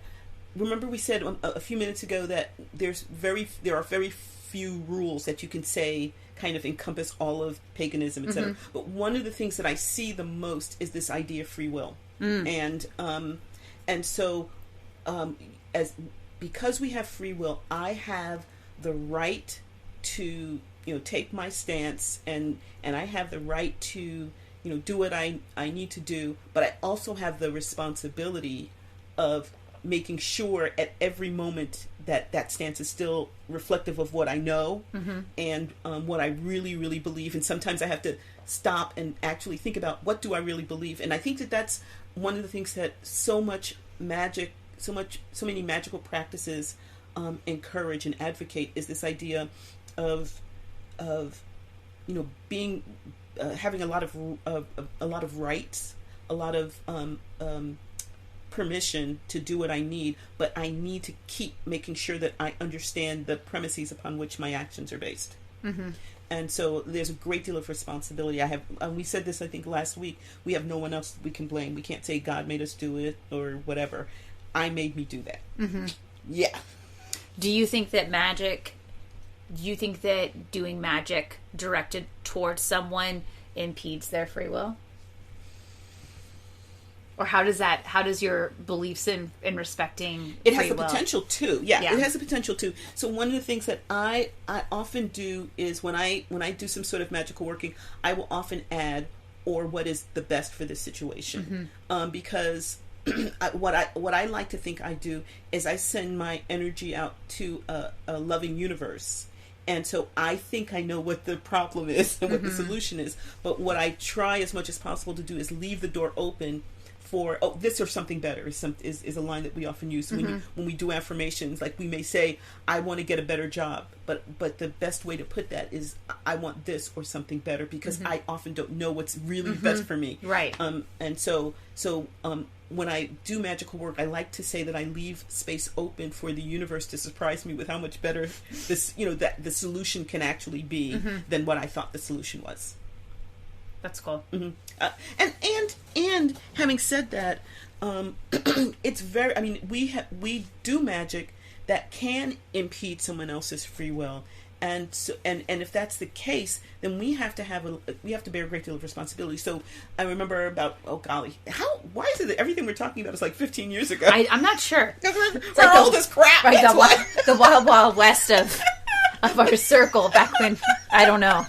remember we said a few minutes ago that there are very few rules that you can say kind of encompass all of paganism, etc. Mm-hmm. But one of the things that I see the most is this idea of free will. And so because we have free will, I have the right to take my stance, and I have the right to do what I need to do, but I also have the responsibility of making sure at every moment that stance is still reflective of what I know, mm-hmm. and what I really, really believe. And sometimes I have to stop and actually think about, what do I really believe? And I think that that's one of the things that so many magical practices encourage and advocate, is this idea of being having a lot of rights, a lot of permission to do what I need, but I need to keep making sure that I understand the premises upon which my actions are based. Mm-hmm. And so there's a great deal of responsibility. I have, we said this, I think, last week. We have no one else we can blame. We can't say God made us do it or whatever. I made me do that. Mm-hmm. Yeah. Do you think that doing magic directed towards someone impedes their free will? Or how does your beliefs in respecting it has free the will? Potential to. Yeah, it has the potential to. So one of the things that I often do is when I do some sort of magical working, I will often add, or what is the best for this situation. Mm-hmm. Because what I like to think I do is I send my energy out to a loving universe. And so I think I know what the problem is and what mm-hmm. the solution is. But what I try as much as possible to do is leave the door open for, this or something better is a line that we often use. So mm-hmm. when we do affirmations, like we may say, I want to get a better job, but the best way to put that is, I want this or something better, because mm-hmm. I often don't know what's really mm-hmm. best for me. Right. And so when I do magical work, I like to say that I leave space open for the universe to surprise me with how much better that the solution can actually be mm-hmm. than what I thought the solution was. That's cool. Mm-hmm. And having said that, it's very. I mean, we do magic that can impede someone else's free will, and so and if that's the case, then we have to bear a great deal of responsibility. So I remember about, why is it that everything we're talking about is like 15 years ago? I'm not sure. It's like all this crap. Right, the wild, wild west of our circle back when, I don't know.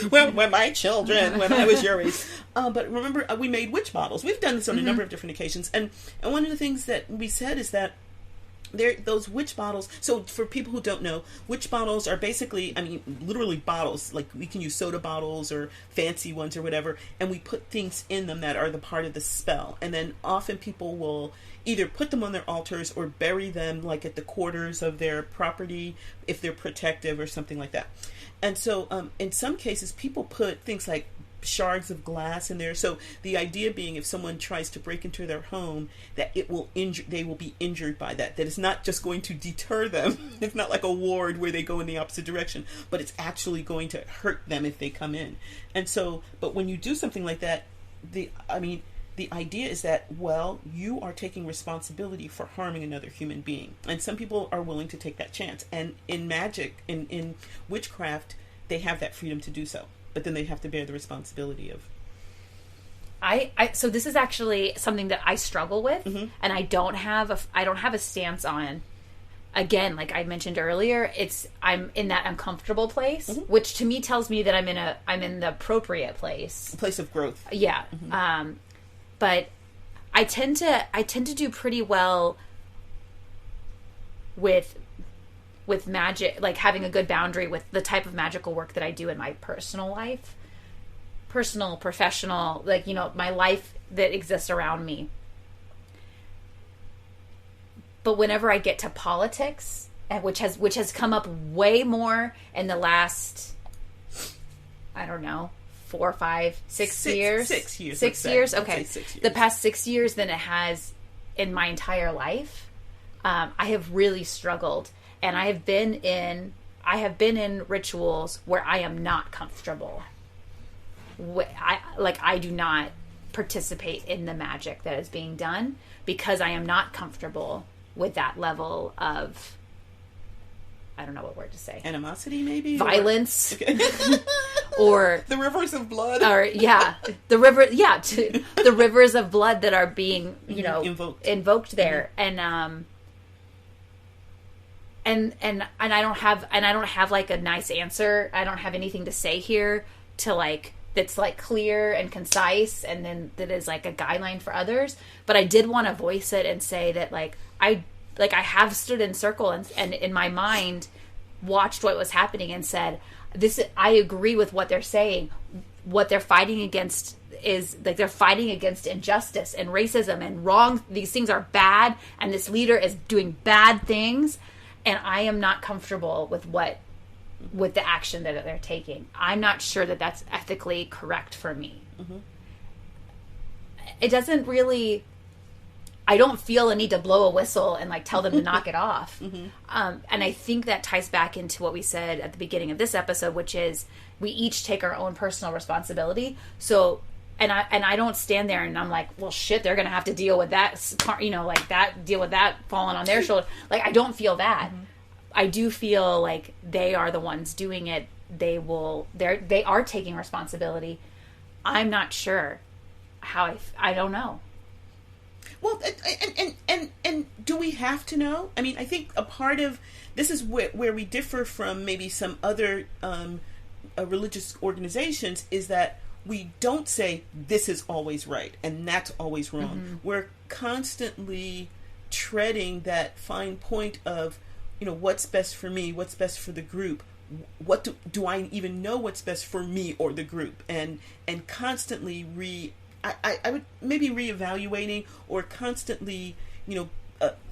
When my children, when I was your age. But remember, we made witch bottles. We've done this on mm-hmm. a number of different occasions. And one of the things that we said is that those witch bottles. So for people who don't know, witch bottles are basically, literally bottles. Like we can use soda bottles or fancy ones or whatever. And we put things in them that are the part of the spell. And then often people will either put them on their altars or bury them like at the quarters of their property if they're protective or something like that. And so in some cases, people put things like shards of glass in there. So the idea being, if someone tries to break into their home, that it will they will be injured by that. That it's not just going to deter them. It's not like a ward where they go in the opposite direction, but it's actually going to hurt them if they come in. And so, but when you do something like that, the idea is that, well, you are taking responsibility for harming another human being. And some people are willing to take that chance. And in magic, in witchcraft, they have that freedom to do so. But then they have to bear the responsibility of... So this is actually something that I struggle with, Mm-hmm. and I don't have a stance on. Again, like I mentioned earlier, I'm in that uncomfortable place, Mm-hmm. which to me tells me that I'm in the appropriate place. A place of growth. Yeah. Mm-hmm. But I tend to do pretty well with magic, like having a good boundary with the type of magical work that I do in my personal life. Personal, professional, like, my life that exists around me. But whenever I get to politics, and which has come up way more in the last, I don't know, 4, 5, 6 years. 6 years. 6 years? Okay. 6 years. The past 6 years than it has in my entire life. I have really struggled. And I have been in rituals where I am not comfortable. I do not participate in the magic that is being done because I am not comfortable with that level of, I don't know what word to say. Animosity, maybe? Violence. Okay. Or the rivers of blood. Or the rivers of blood that are being, invoked there. Mm-hmm. And I don't have like a nice answer. I don't have anything to say here to like that's like clear and concise, and then that is like a guideline for others. But I did want to voice it and say that I have stood in circle and in my mind watched what was happening and said, I agree with what they're saying. What they're fighting against is like they're fighting against injustice and racism and wrong. These things are bad, and this leader is doing bad things, and I am not comfortable with the action that they're taking. I'm not sure that that's ethically correct for me. Mm-hmm. It doesn't really... I don't feel a need to blow a whistle and like tell them to knock it off. Mm-hmm. And I think that ties back into what we said at the beginning of this episode, which is we each take our own personal responsibility. So, and I don't stand there and I'm like, well, shit, they're going to have to deal with that, deal with that falling on their shoulder. Like, I don't feel that. Mm-hmm. I do feel like they are the ones doing it. They are taking responsibility. I'm not sure how I don't know. Well, and do we have to know? I mean, I think a part of this is where we differ from maybe some other religious organizations is that we don't say this is always right and that's always wrong. Mm-hmm. We're constantly treading that fine point of, what's best for me, what's best for the group. What do I even know what's best for me or the group? And constantly I would maybe reevaluating or constantly,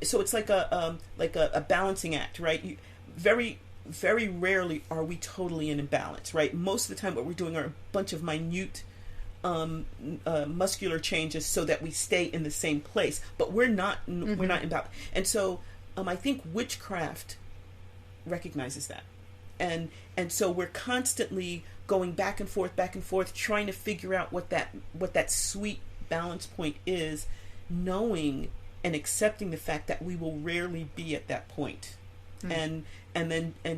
so it's like a balancing act, right? Very, very rarely are we totally in imbalance, right? Most of the time what we're doing are a bunch of minute muscular changes so that we stay in the same place, but we're not in balance. And so I think witchcraft recognizes that. And so we're constantly going back and forth, trying to figure out what that sweet balance point is, knowing and accepting the fact that we will rarely be at that point. And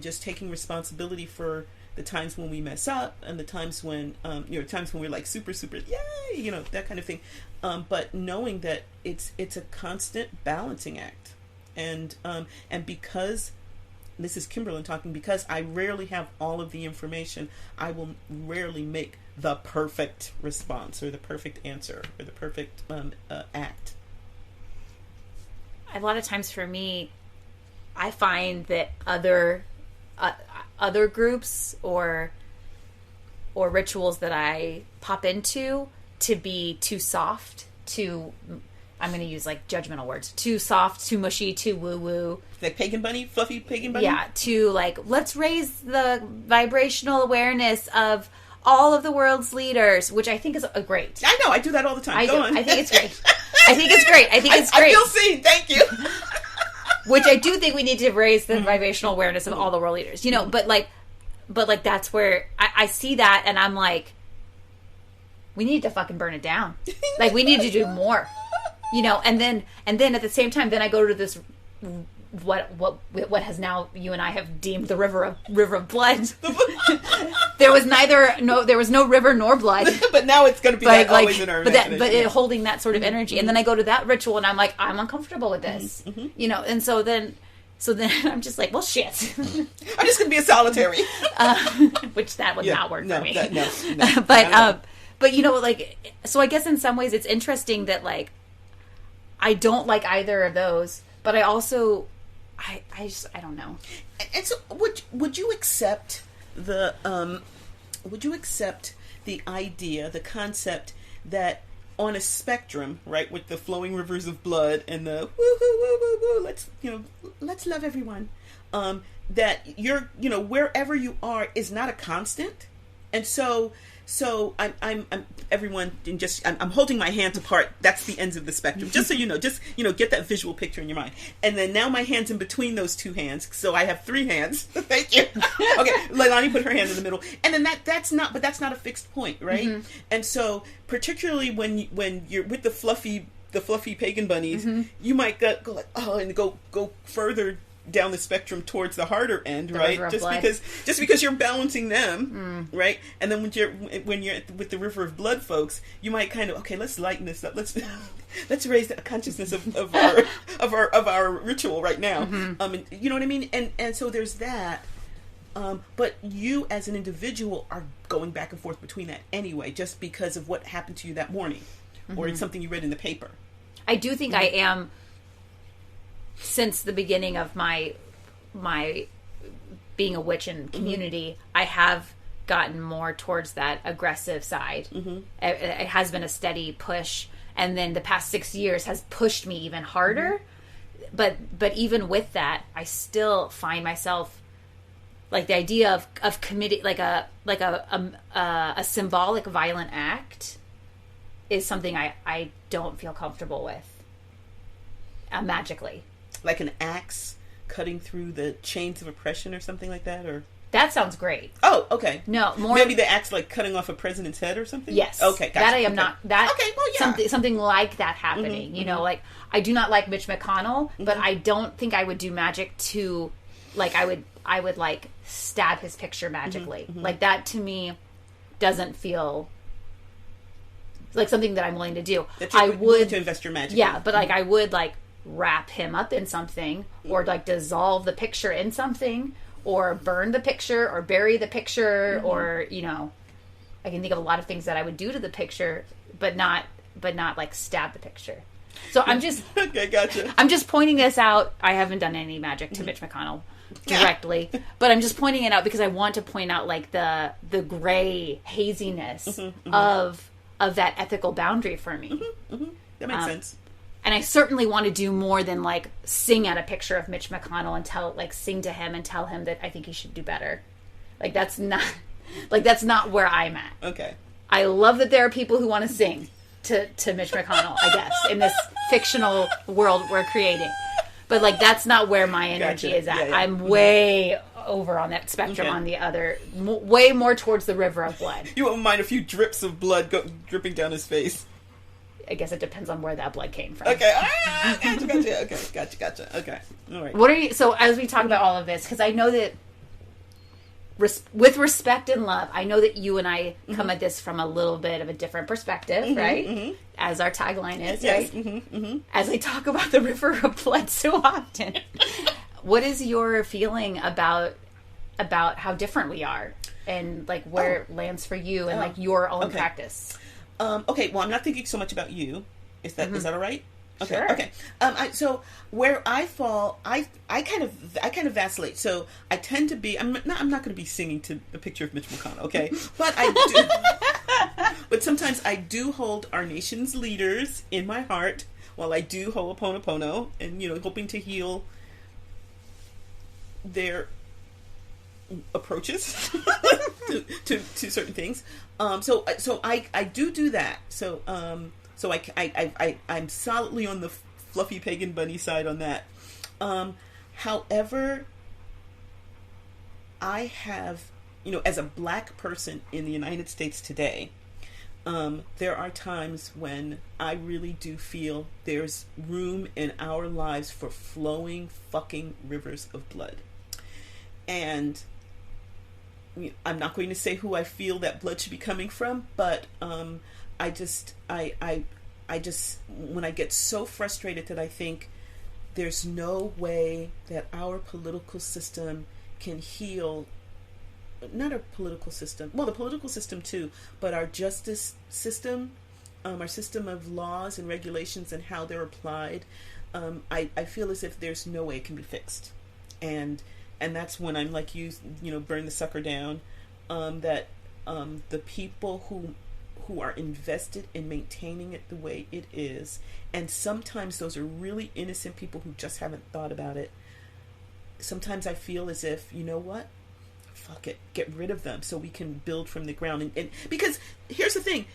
just taking responsibility for the times when we mess up and the times when times when we're like super yay, that kind of thing. But knowing that it's a constant balancing act. And because this is Kimberlyn talking, because I rarely have all of the information, I will rarely make the perfect response or the perfect answer or the perfect act. A lot of times for me, I find that other groups or rituals that I pop into to be too soft, I'm going to use like judgmental words, too soft, too mushy, too woo-woo. Like pagan bunny, fluffy pagan bunny? Yeah, to like, let's raise the vibrational awareness of all of the world's leaders, which I think is a great. I know, I do that all the time. Go on. I think it's great. I think it's great. I feel seen. Thank you. Which I do think we need to raise the vibrational awareness of all the world leaders. You know, but that's where I see that, and I'm like, we need to fucking burn it down. Like, we need to do more. You know, and then at the same time, then I go to this what has now you and I have deemed the river of blood. There was no river nor blood. But now it's going to be always in our imagination. Holding that sort of energy, and then I go to that ritual, and I'm like, I'm uncomfortable with this. You know, and so then I'm just like, well, shit. I'm just going to be a solitary. Which that would not work for me. No. But you know, like, so I guess in some ways it's interesting that, like, I don't like either of those, but I also, I don't know. And so, would you accept the idea, the concept that on a spectrum, right, with the flowing rivers of blood and the woo woo woo woo, let's love everyone, that you're, wherever you are is not a constant, and so I'm everyone, I'm holding my hands apart. That's the ends of the spectrum. Just so you know, get that visual picture in your mind. And then now my hand's in between those two hands, so I have three hands. Thank you. Okay, Leilani put her hand in the middle, and then that's not a fixed point, right? And so particularly when you're with the fluffy pagan bunnies, you might go like, oh, and go further down the spectrum towards the harder end, right? Just because you're balancing them, right? And then when you're with the river of blood folks, you might kind of, okay, let's lighten this up. Let's raise the consciousness of our ritual right now. And, you know what I mean? And so there's that. But you as an individual are going back and forth between that anyway, just because of what happened to you that morning, or it's something you read in the paper. I do think I am. Since the beginning of my being a witch in community, I have gotten more towards that aggressive side. It has been a steady push, and then the past 6 years has pushed me even harder. But even with that, I still find myself, like, the idea of committing like a symbolic violent act is something I don't feel comfortable with magically. Like an axe cutting through the chains of oppression or something like that, or that sounds great. Oh, okay. No, more maybe the axe like cutting off a president's head or something. Yes. Okay. Gotcha. That I am not. That okay. Well, yeah. Something like that happening. You know, like, I do not like Mitch McConnell, but I don't think I would do magic to, like, I would like stab his picture magically. Like, that to me doesn't feel like something that I'm willing to do. I would to invest your magic. Yeah, but like I would like wrap him up in something, or like dissolve the picture in something, or burn the picture, or bury the picture, or, you know, I can think of a lot of things that I would do to the picture, but not like stab the picture. So I'm just okay, gotcha. I'm just pointing this out. I haven't done any magic to Mitch McConnell directly, but I'm just pointing it out because I want to point out, like, the gray haziness of that ethical boundary for me. That makes sense. And I certainly want to do more than, like, sing at a picture of Mitch McConnell and sing to him and tell him that I think he should do better. Like, that's not where I'm at. Okay. I love that there are people who want to sing to Mitch McConnell, I guess, in this fictional world we're creating. But, like, that's not where my energy is at. Yeah. I'm way over on that spectrum on the other, way more towards the river of blood. You won't mind a few drips of blood dripping down his face. I guess it depends on where that blood came from. Okay. Gotcha. Okay. Gotcha. Okay. All right. So as we talk about all of this, because I know that with respect and love, I know that you and I come at this from a little bit of a different perspective, right? As our tagline is, right? As I talk about the river of blood so often, what is your feeling about how different we are, and, like, where it lands for you and like your own practice? Okay, well, I'm not thinking so much about you. Is that all right? Okay. Sure. Okay. So where I fall, I kind of vacillate. So I tend to be. I'm not going to be singing to a picture of Mitch McConnell. Okay, but I do. But sometimes I do hold our nation's leaders in my heart while I do Ho'oponopono, and, you know, hoping to heal their approaches to certain things. So I do that. So I'm solidly on the fluffy pagan bunny side on that. However, I have, as a black person in the United States today, there are times when I really do feel there's room in our lives for flowing fucking rivers of blood. And I'm not going to say who I feel that blood should be coming from, but I just when I get so frustrated that I think there's no way that our political system can heal, not our political system, well, the political system too, but our justice system, our system of laws and regulations and how they're applied, I feel as if there's no way it can be fixed. And that's when I'm like you burn the sucker down, that the people who are invested in maintaining it the way it is, and sometimes those are really innocent people who just haven't thought about it. Sometimes I feel as if, you know what? Fuck it. Get rid of them so we can build from the ground. And because here's the thing.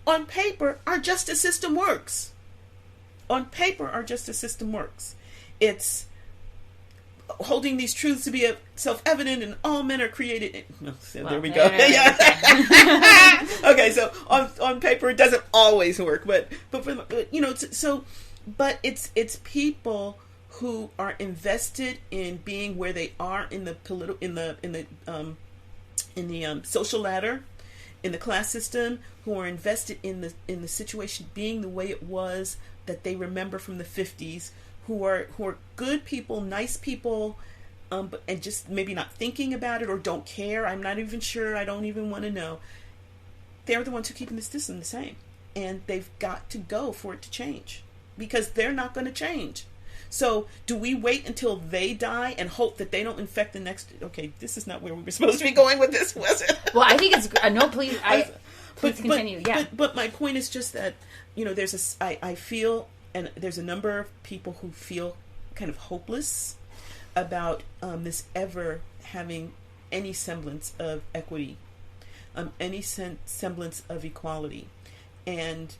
On paper, our justice system works. On paper, our justice system works. It's holding these truths to be self-evident, and all men are created. There we go. Okay, so on paper it doesn't always work, but it's people who are invested in being where they are in the social ladder, in the class system, who are invested in the situation being the way it was that they remember from the 50s. Who are good people, nice people, and just maybe not thinking about it or don't care. I'm not even sure. I don't even want to know. They're the ones who are keeping the system the same. And they've got to go for it to change. Because they're not going to change. So do we wait until they die and hope that they don't infect the next... Okay, this is not where we were supposed to be going with this, was it? Well, I think it's... No, please... Please continue, yeah. But my point is just that, I feel... And there's a number of people who feel kind of hopeless about this ever having any semblance of equity, any semblance of equality, and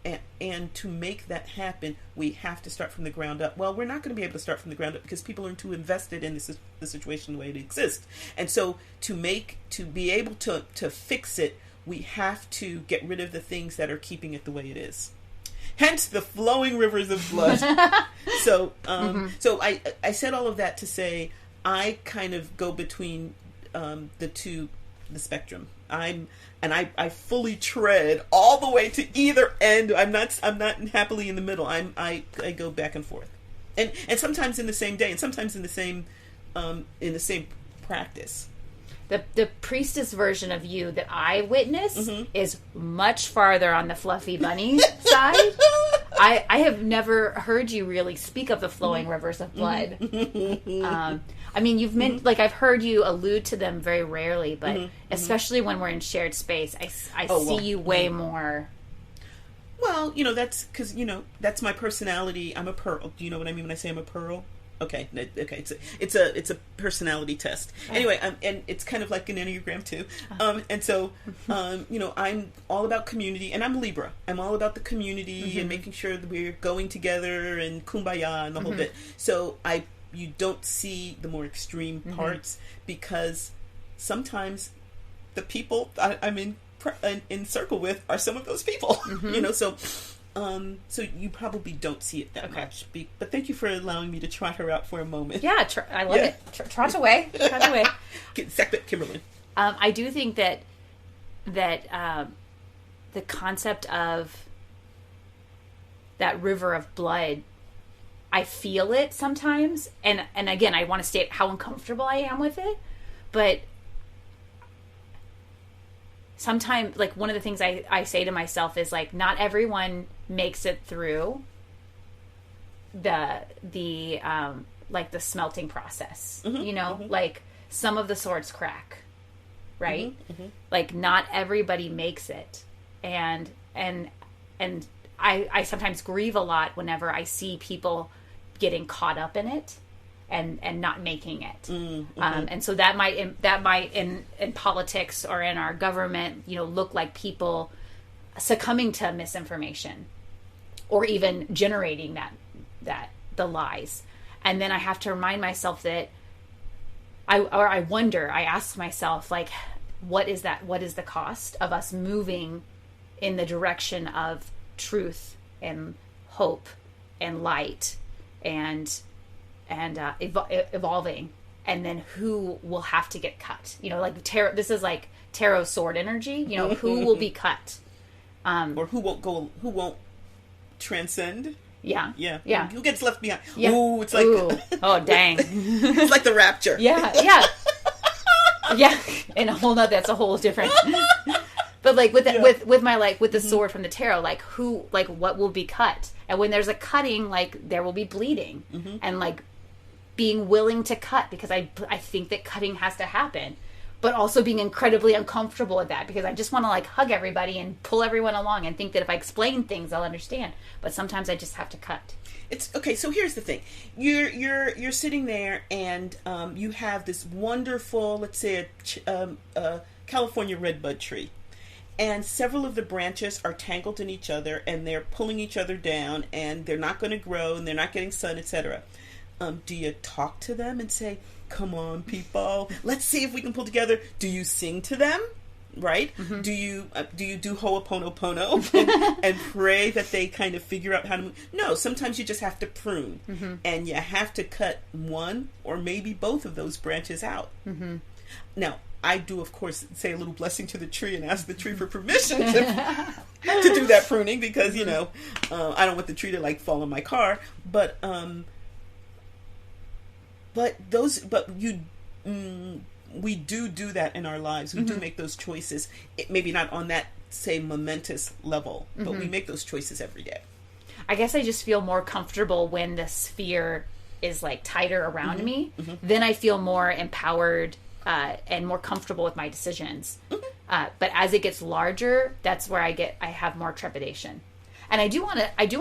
to make that happen, we have to start from the ground up. Well, we're not going to be able to start from the ground up because people are too invested in the situation the way it exists, and so to be able to fix it, we have to get rid of the things that are keeping it the way it is. Hence the flowing rivers of blood. So I said all of that to say I kind of go between the spectrum. I fully tread all the way to either end. I'm not happily in the middle. I go back and forth, and sometimes in the same day, and sometimes in the same practice. The priestess version of you that I witness is much farther on the fluffy bunny side. I have never heard you really speak of the flowing rivers of blood. I mean, you've meant like I've heard you allude to them very rarely, but especially when we're in shared space, I see you way more. Well, that's because that's my personality. I'm a pearl. Do you know what I mean when I say I'm a pearl? Okay. It's a personality test. Anyway, and it's kind of like an Enneagram too. And so, I'm all about community, and I'm Libra. I'm all about the community and making sure that we're going together and kumbaya and the whole bit. So you don't see the more extreme parts because sometimes the people I'm in circle with are some of those people. So you probably don't see it that much. But thank you for allowing me to trot her out for a moment. Yeah, I love it. Trot away. Get Kimberlyn. I do think that the concept of that river of blood, I feel it sometimes. And again, I want to state how uncomfortable I am with it. But sometimes, like, one of the things I say to myself is, like, not everyone makes it through the like the smelting process, like some of the swords crack, right? Like not everybody makes it. And I sometimes grieve a lot whenever I see people getting caught up in it. and not making it. And so that might in politics or in our government, look like people succumbing to misinformation or even generating the lies. And then I have to remind myself that I ask myself, like, what is the cost of us moving in the direction of truth and hope and light and evolving, and then who will have to get cut? Like tarot. This is like tarot sword energy. Who will be cut, or who won't transcend. Yeah. Who gets left behind? Yeah. Ooh, it's like oh dang, it's like the rapture. Yeah. And that's a whole different. But like with the sword from the tarot, like what will be cut, and when there's a cutting, like there will be bleeding, and like being willing to cut, because I think that cutting has to happen, but also being incredibly uncomfortable with that, because I just want to like hug everybody and pull everyone along and think that if I explain things they'll understand, but sometimes I just have to cut. It's okay. So here's the thing: you're sitting there, and you have this wonderful, let's say, a California redbud tree, and several of the branches are tangled in each other, and they're pulling each other down, and they're not going to grow, and they're not getting sun, etc. Do you talk to them and say, "Come on, people, let's see if we can pull together"? Do you sing to them? Right? Do you do ho'oponopono and pray that they kind of figure out how to move? No, sometimes you just have to prune, and you have to cut one or maybe both of those branches out. Now, I do, of course, say a little blessing to the tree and ask the tree for permission to do that pruning, because I don't want the tree to like fall in my car. But we do that in our lives. We do make those choices. It maybe not on that same momentous level, but we make those choices every day. I guess I just feel more comfortable when the sphere is like tighter around me. Then I feel more empowered and more comfortable with my decisions. But as it gets larger, that's where I have more trepidation. And I do want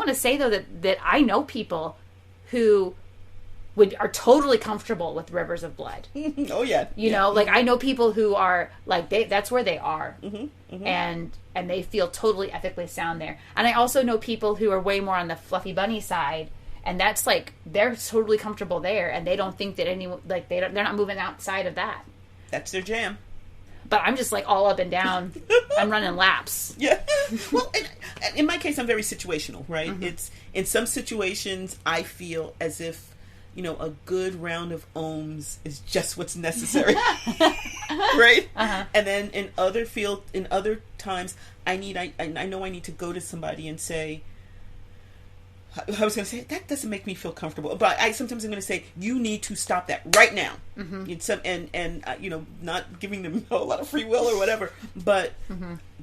to say though that I know people who are totally comfortable with rivers of blood. Oh yeah. Like I know people who are like that's where they are, and they feel totally ethically sound there. And I also know people who are way more on the fluffy bunny side, and that's like they're totally comfortable there, and they don't think that anyone like they're not moving outside of that. That's their jam. But I'm just like all up and down. I'm running laps. Yeah. Well, in my case, I'm very situational, right? It's in some situations I feel as if a good round of ohms is just what's necessary, right? And then in other times, I know I need to go to somebody and say, I was going to say, that doesn't make me feel comfortable, but sometimes I'm going to say, you need to stop that right now. Not giving them a lot of free will or whatever, but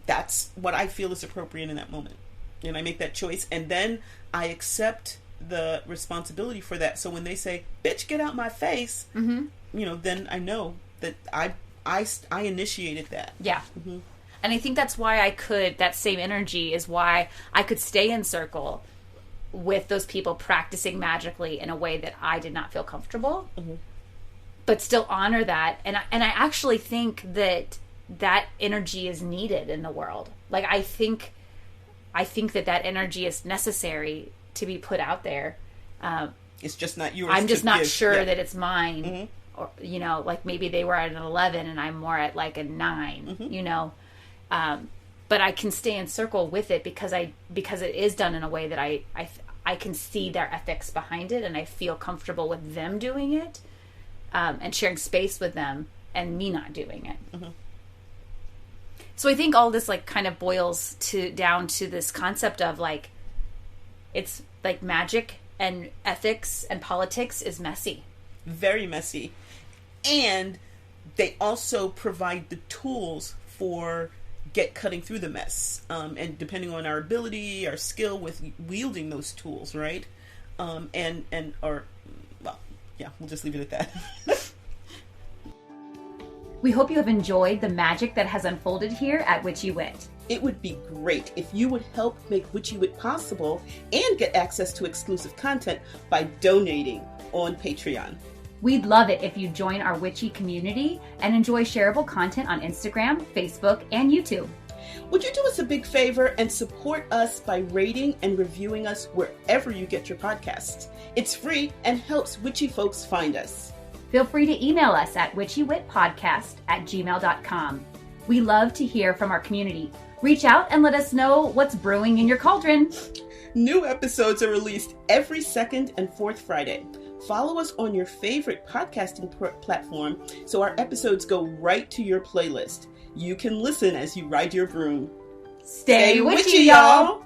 that's what I feel is appropriate in that moment, and I make that choice, and then I accept the responsibility for that. So when they say, "Bitch, get out my face," then I know that I initiated that. Yeah. And I think that's why that same energy is why I could stay in circle with those people practicing magically in a way that I did not feel comfortable, but still honor that. And I actually think that energy is needed in the world. Like I think that energy is necessary to be put out there. It's just not yours. I'm just not sure that it's mine. Or like maybe they were at an 11 and I'm more at like a 9. But I can stay in circle with it because it is done in a way that I can see their ethics behind it, and I feel comfortable with them doing it, and sharing space with them and me not doing it. So I think all this like kind of boils down to this concept of like, it's like magic and ethics and politics is messy. Very messy. And they also provide the tools for cutting through the mess. And depending on our ability, our skill with wielding those tools, right? We'll just leave it at that. We hope you have enjoyed the magic that has unfolded here at Witchy Wit. It would be great if you would help make Witchy Wit possible and get access to exclusive content by donating on Patreon. We'd love it if you join our Witchy community and enjoy shareable content on Instagram, Facebook, and YouTube. Would you do us a big favor and support us by rating and reviewing us wherever you get your podcasts? It's free and helps witchy folks find us. Feel free to email us at witchywitpodcast@gmail.com. We love to hear from our community. Reach out and let us know what's brewing in your cauldron. New episodes are released every second and fourth Friday. Follow us on your favorite podcasting platform so our episodes go right to your playlist. You can listen as you ride your broom. Stay witchy, y'all!